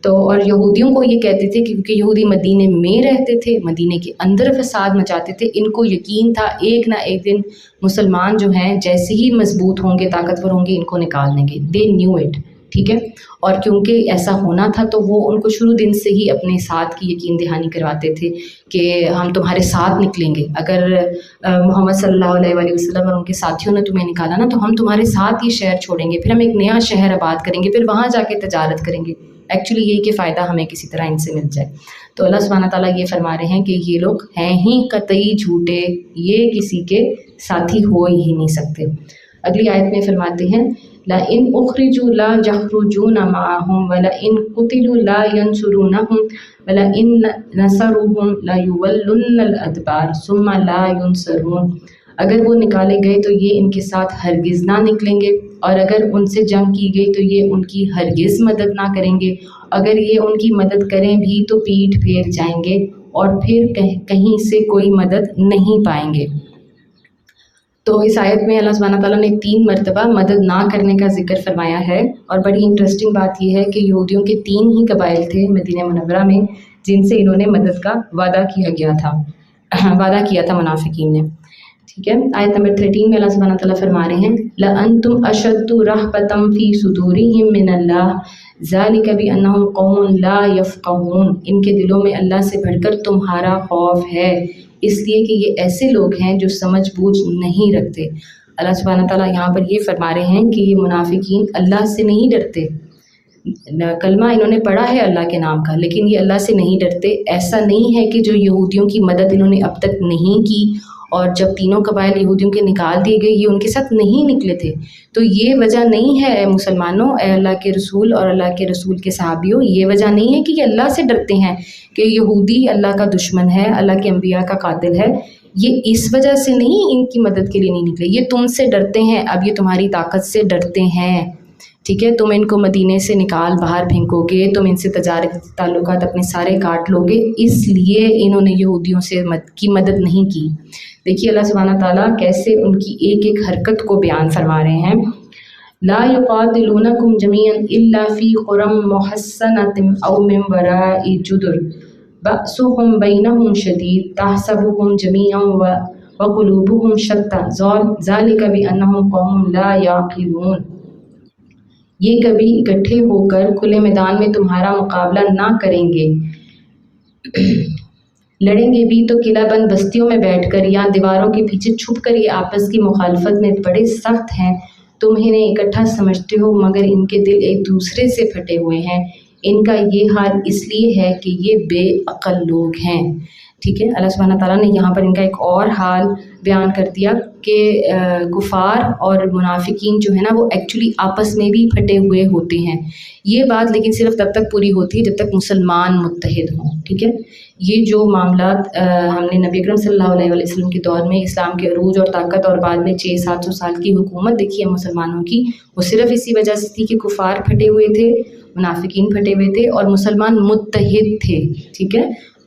تو اور یہودیوں کو یہ کہتے تھے کہ کیونکہ یہودی مدینے میں رہتے تھے، مدینے کے اندر فساد مچاتے تھے، ان کو یقین تھا ایک نہ ایک دن مسلمان جو ہیں جیسے ہی مضبوط ہوں گے، طاقتور ہوں گے، ان کو نکال دیں گے. دے نیو اٹ، ٹھیک ہے. اور کیونکہ ایسا ہونا تھا تو وہ ان کو شروع دن سے ہی اپنے ساتھ کی یقین دہانی کرواتے تھے کہ ہم تمہارے ساتھ نکلیں گے. اگر محمد صلی اللہ علیہ وآلہ وسلم اور ان کے ساتھیوں نے تمہیں نکالا نا تو ہم تمہارے ساتھ یہ شہر چھوڑیں گے، پھر ہم ایک نیا شہر آباد کریں گے، پھر وہاں جا کے تجارت کریں گے. ایکچولی یہی کہ فائدہ ہمیں کسی طرح ان سے مل جائے. تو اللہ سبحانہ تعالیٰ یہ فرما رہے ہیں کہ یہ لوگ ہیں ہی قطعی جھوٹے، یہ کسی کے ساتھی ہو ہی نہیں سکتے. اگلی آیت میں فرماتے ہیں لَإِنْ أُخْرِجُوا لَا يَخْرُجُونَ مَعَهُمْ وَلَئِنْ قُتِلُوا لَا يَنْصُرُونَهُمْ وَلَئِنْ نَصَرُوهُمْ لَيُوَلُّنَّ الْأَدْبَارَ ثُمَّ لَا يُنْصَرُونَ. اگر وہ نکالے گئے تو یہ ان کے ساتھ ہرگز نہ نکلیں گے، اور اگر ان سے جنگ کی گئی تو یہ ان کی ہرگز مدد نہ کریں گے. اگر یہ ان کی مدد کریں بھی تو پیٹھ پھیر جائیں گے اور پھر کہیں سے کوئی مدد نہیں پائیں گے. تو اس آیت میں اللہ سبحانہ تعالیٰ نے 3 مرتبہ مدد نہ کرنے کا ذکر فرمایا ہے. اور بڑی انٹرسٹنگ بات یہ ہے کہ یہودیوں کے 3 ہی قبائل تھے مدینہ منورہ میں جن سے انہوں نے مدد کا وعدہ کیا تھا منافقین نے، ٹھیک ہے. آیت نمبر 13 میں اللہ سبحانہ تعالیٰ فرما رہے ہیں لَأَنْتُمْ أَشَدُّ رَهْبَةً فِي صُدُورِهِمْ مِنَ اللَّهِ ذَلِكَ بِأَنَّهُمْ قَوْمٌ لَا يَفْقَهُونَ. ان کے دلوں میں اللہ سے بڑھ کر تمہارا خوف ہے، اس لیے کہ یہ ایسے لوگ ہیں جو سمجھ بوجھ نہیں رکھتے. اللہ سبحانہ تعالیٰ یہاں پر یہ فرما رہے ہیں کہ یہ منافقین اللہ سے نہیں ڈرتے. کلمہ انہوں نے پڑھا ہے اللہ کے نام کا، لیکن یہ اللہ سے نہیں ڈرتے. ایسا نہیں ہے کہ جو یہودیوں کی مدد انہوں نے اب تک نہیں کی، اور جب تینوں قبائل یہودیوں کے نکال دیے گئے یہ ان کے ساتھ نہیں نکلے تھے. تو یہ وجہ نہیں ہے اے مسلمانوں، اے اللہ کے رسول اور اللہ کے رسول کے صحابیوں، یہ وجہ نہیں ہے کہ یہ اللہ سے ڈرتے ہیں کہ یہودی اللہ کا دشمن ہے، اللہ کے انبیاء کا قاتل ہے. یہ اس وجہ سے نہیں ان کی مدد کے لیے نہیں نکلے، یہ تم سے ڈرتے ہیں. اب یہ تمہاری طاقت سے ڈرتے ہیں، ٹھیک ہے. تم ان کو مدینے سے نکال باہر پھینکو گے، تم ان سے تجارتی تعلقات اپنے سارے کاٹ لو گے، اس لیے انہوں نے یہودیوں سے کی مدد نہیں کی. دیکھیے اللہ سبحانہ تعالیٰ کیسے ان کی ایک ایک حرکت کو بیان فرما رہے ہیں. لا يقاتلونكم جميعا الا في قرى محصنة او من وراء جدر بأسهم بينهم شديد تحسبهم جميعا وقلوبهم شتى ذلك بأنهم قوم لا يعقلون. یہ کبھی اکٹھے ہو کر کھلے میدان میں تمہارا مقابلہ نہ کریں گے، لڑیں گے بھی تو قلعہ بند بستیوں میں بیٹھ کر یا دیواروں کے پیچھے چھپ کر یہ آپس کی مخالفت میں بڑے سخت ہیں. تم انہیں اکٹھا سمجھتے ہو مگر ان کے دل ایک دوسرے سے پھٹے ہوئے ہیں. ان کا یہ حال اس لیے ہے کہ یہ بے عقل لوگ ہیں، ٹھیک ہے. اللہ سبحانہ تعالیٰ نے یہاں پر ان کا ایک اور حال بیان کر دیا کہ کفار اور منافقین جو ہے نا وہ ایکچولی آپس میں بھی پھٹے ہوئے ہوتے ہیں. یہ بات لیکن صرف تب تک پوری ہوتی ہے جب تک مسلمان متحد ہوں، ٹھیک ہے. یہ جو معاملات ہم نے نبی اکرم صلی اللہ علیہ وسلم کے دور میں اسلام کے عروج اور طاقت اور بعد میں 600-700 سال کی حکومت دیکھی ہے مسلمانوں کی، وہ صرف اسی وجہ سے تھی کہ کفار پھٹے ہوئے تھے، منافقین پھٹے ہوئے تھے اور مسلمان متحد تھے، ٹھیک ہے.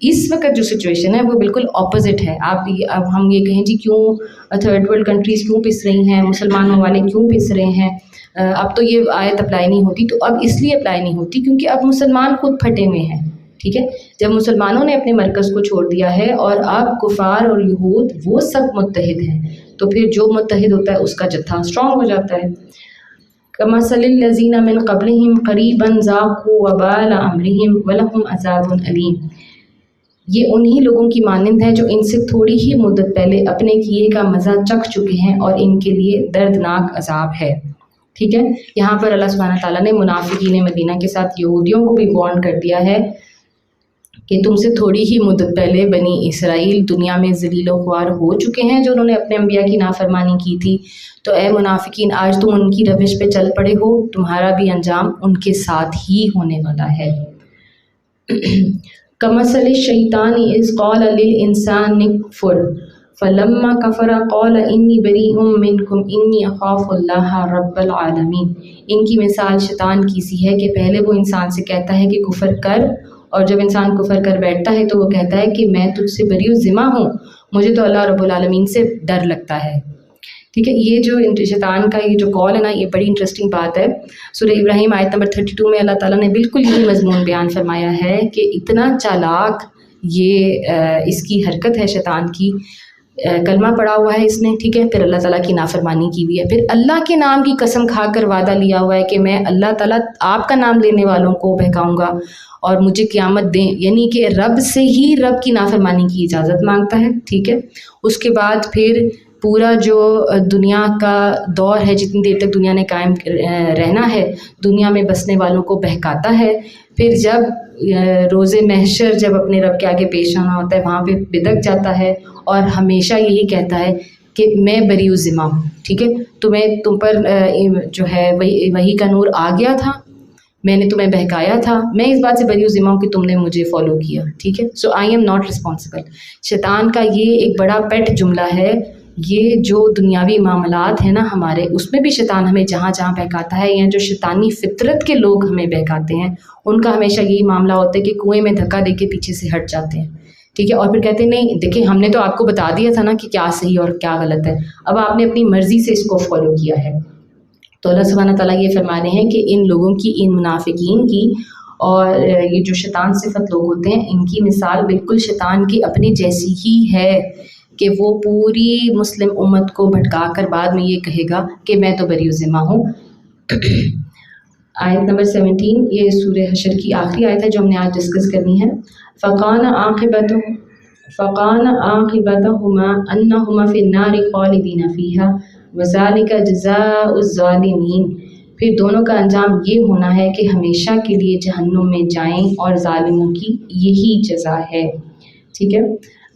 اس وقت جو سچویشن ہے وہ بالکل اپوزٹ ہے. اب ہم یہ کہیں جی کیوں تھرڈ ورلڈ کنٹریز کیوں پس رہی ہیں، مسلمان ممالک کیوں پس رہے ہیں، اب تو یہ آیت اپلائی نہیں ہوتی. تو اب اس لیے اپلائی نہیں ہوتی کیونکہ اب مسلمان خود پھٹے ہوئے ہیں، ٹھیک ہے. جب مسلمانوں نے اپنے مرکز کو چھوڑ دیا ہے اور اب کفار اور یہود وہ سب متحد ہیں، تو پھر جو متحد ہوتا ہے اس کا جتھا اسٹرانگ ہو جاتا ہے. کمثل الذین من قبلہم قریبا ذاقوا وبال امرہم ولہم عذاب علیم. یہ انہی لوگوں کی مانند ہے جو ان سے تھوڑی ہی مدت پہلے اپنے کیے کا مزہ چکھ چکے ہیں اور ان کے لیے دردناک عذاب ہے، ٹھیک ہے. یہاں پر اللہ سبحانہ تعالیٰ نے منافقین مدینہ کے ساتھ یہودیوں کو بھی وارن کر دیا ہے کہ تم سے تھوڑی ہی مدت پہلے بنی اسرائیل دنیا میں ذلیل و خوار ہو چکے ہیں جو انہوں نے اپنے انبیاء کی نافرمانی کی تھی. تو اے منافقین آج تم ان کی روش پہ چل پڑے ہو، تمہارا بھی انجام ان کے ساتھ ہی ہونے والا ہے. کمثل الشیطان اذ قال للانسان اکفر فلما کفر قال انی بریء منکم انی اخاف اللہ رب العالمین۔ ان کی مثال شیطان کی سی ہے کہ پہلے وہ انسان سے کہتا ہے کہ کفر کر، اور جب انسان کفر کر بیٹھتا ہے تو وہ کہتا ہے کہ میں تجھ سے بری و ذمہ ہوں، مجھے تو اللہ رب العالمین سے ڈر لگتا ہے۔ ٹھیک ہے، یہ جو شیطان کا یہ جو کال ہے نا، یہ بڑی انٹرسٹنگ بات ہے۔ سورہ ابراہیم آیت نمبر 32 میں اللہ تعالیٰ نے بالکل یہی مضمون بیان فرمایا ہے کہ اتنا چالاک یہ اس کی حرکت ہے شیطان کی۔ کلمہ پڑھا ہوا ہے اس نے، ٹھیک ہے، پھر اللہ تعالیٰ کی نافرمانی کی ہوئی ہے، پھر اللہ کے نام کی قسم کھا کر وعدہ لیا ہوا ہے کہ میں اللہ تعالیٰ آپ کا نام لینے والوں کو بہکاؤں گا اور مجھے قیامت دیں، یعنی کہ رب سے ہی رب کی نافرمانی کی اجازت مانگتا ہے۔ ٹھیک ہے، اس کے بعد پھر پورا جو دنیا کا دور ہے، جتنی دیر تک دنیا نے قائم رہنا ہے، دنیا میں بسنے والوں کو بہکاتا ہے۔ پھر جب روز محشر جب اپنے رب کے آگے پیش آنا ہوتا ہے، وہاں پہ بدک جاتا ہے اور ہمیشہ یہی کہتا ہے کہ میں بری و ذمہ ہوں۔ ٹھیک ہے، تم پر جو ہے وہی کا نور آ گیا تھا، میں نے تمہیں بہکایا تھا، میں اس بات سے بری و ذمہ ہوں کہ تم نے مجھے فالو کیا۔ ٹھیک ہے، سو آئی ایم ناٹ رسپانسبل۔ شیطان کا یہ ایک بڑا پیٹ جملہ ہے۔ یہ جو دنیاوی معاملات ہیں نا ہمارے، اس میں بھی شیطان ہمیں جہاں جہاں بہکاتا ہے، یا جو شیطانی فطرت کے لوگ ہمیں بہکاتے ہیں، ان کا ہمیشہ یہی معاملہ ہوتا ہے کہ کنویں میں دھکا دے کے پیچھے سے ہٹ جاتے ہیں۔ ٹھیک ہے، اور پھر کہتے ہیں نہیں دیکھیں ہم نے تو آپ کو بتا دیا تھا نا کہ کیا صحیح اور کیا غلط ہے، اب آپ نے اپنی مرضی سے اس کو فالو کیا ہے۔ تو اللہ سبحانہ تعالیٰ یہ فرما رہے ہیں کہ ان لوگوں کی، ان منافقین کی، اور یہ جو شیطان صفت لوگ ہوتے ہیں، ان کی مثال بالکل شیطان کی اپنی جیسی ہی ہے کہ وہ پوری مسلم امت کو بھٹکا کر بعد میں یہ کہے گا کہ میں تو بری ذمہ ہوں۔ آیت نمبر 17، یہ سورہ حشر کی آخری آیت ہے جو ہم نے آج ڈسکس کرنی ہے۔ فَقَانَ عَاقِبَتُهُمَا أَنَّهُمَا فِي النَّارِ خَالِدِينَ فِيهَا وَذَلِكَ جَزَاءُ الظَّالِمِينَ۔ پھر دونوں کا انجام یہ ہونا ہے کہ ہمیشہ کے لیے جہنم میں جائیں، اور ظالموں کی یہی جزا ہے۔ ٹھیک ہے،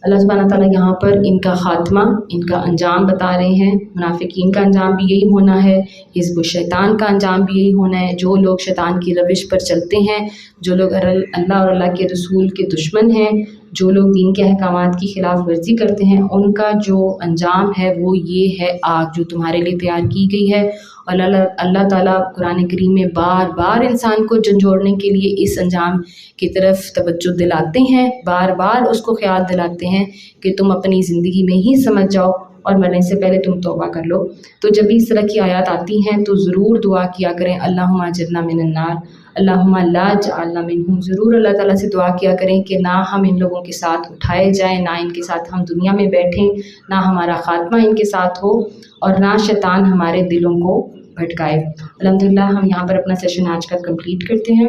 اللہ سبحانہ تعالیٰ یہاں پر ان کا خاتمہ، ان کا انجام بتا رہے ہیں۔ منافقین کا انجام بھی یہی ہونا ہے، حزب الشیطان کا انجام بھی یہی ہونا ہے۔ جو لوگ شیطان کی روش پر چلتے ہیں، جو لوگ اللہ اور اللہ کے رسول کے دشمن ہیں، جو لوگ دین کے احکامات کی خلاف ورزی کرتے ہیں، ان کا جو انجام ہے وہ یہ ہے آگ جو تمہارے لیے تیار کی گئی ہے۔ اور اللہ تعالیٰ قرآن کریم میں بار بار انسان کو جھنجھوڑنے کے لیے اس انجام کی طرف توجہ دلاتے ہیں، بار بار اس کو خیال دلاتے ہیں کہ تم اپنی زندگی میں ہی سمجھ جاؤ اور مرنے سے پہلے تم توبہ کر لو۔ تو جب بھی اس طرح کی آیات آتی ہیں تو ضرور دعا کیا کریں، اللہم اجرنا من النار، اللہم لا جعلنا منہم۔ ضرور اللہ تعالیٰ سے دعا کیا کریں کہ نہ ہم ان لوگوں کے ساتھ اٹھائے جائیں، نہ ان کے ساتھ ہم دنیا میں بیٹھیں، نہ ہمارا خاتمہ ان کے ساتھ ہو، اور نہ شیطان ہمارے دلوں کو بھٹکائے۔ الحمدللہ ہم یہاں پر اپنا سیشن آج کا کمپلیٹ کرتے ہیں۔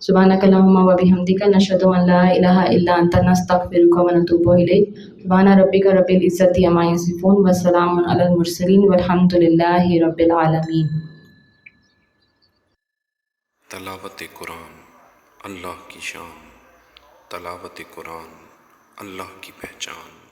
سبحانک اللہم و بحمدک، نشہد ان لا الہ الا انت، نستغفرک و نتوب الیک۔ سبحان ربک رب العزۃ عما یصفون وسلام علی المرسلین والحمد للہ رب العالمین۔ تلاوت قرآن اللہ کی شان، تلاوت قرآن اللہ کی پہچان۔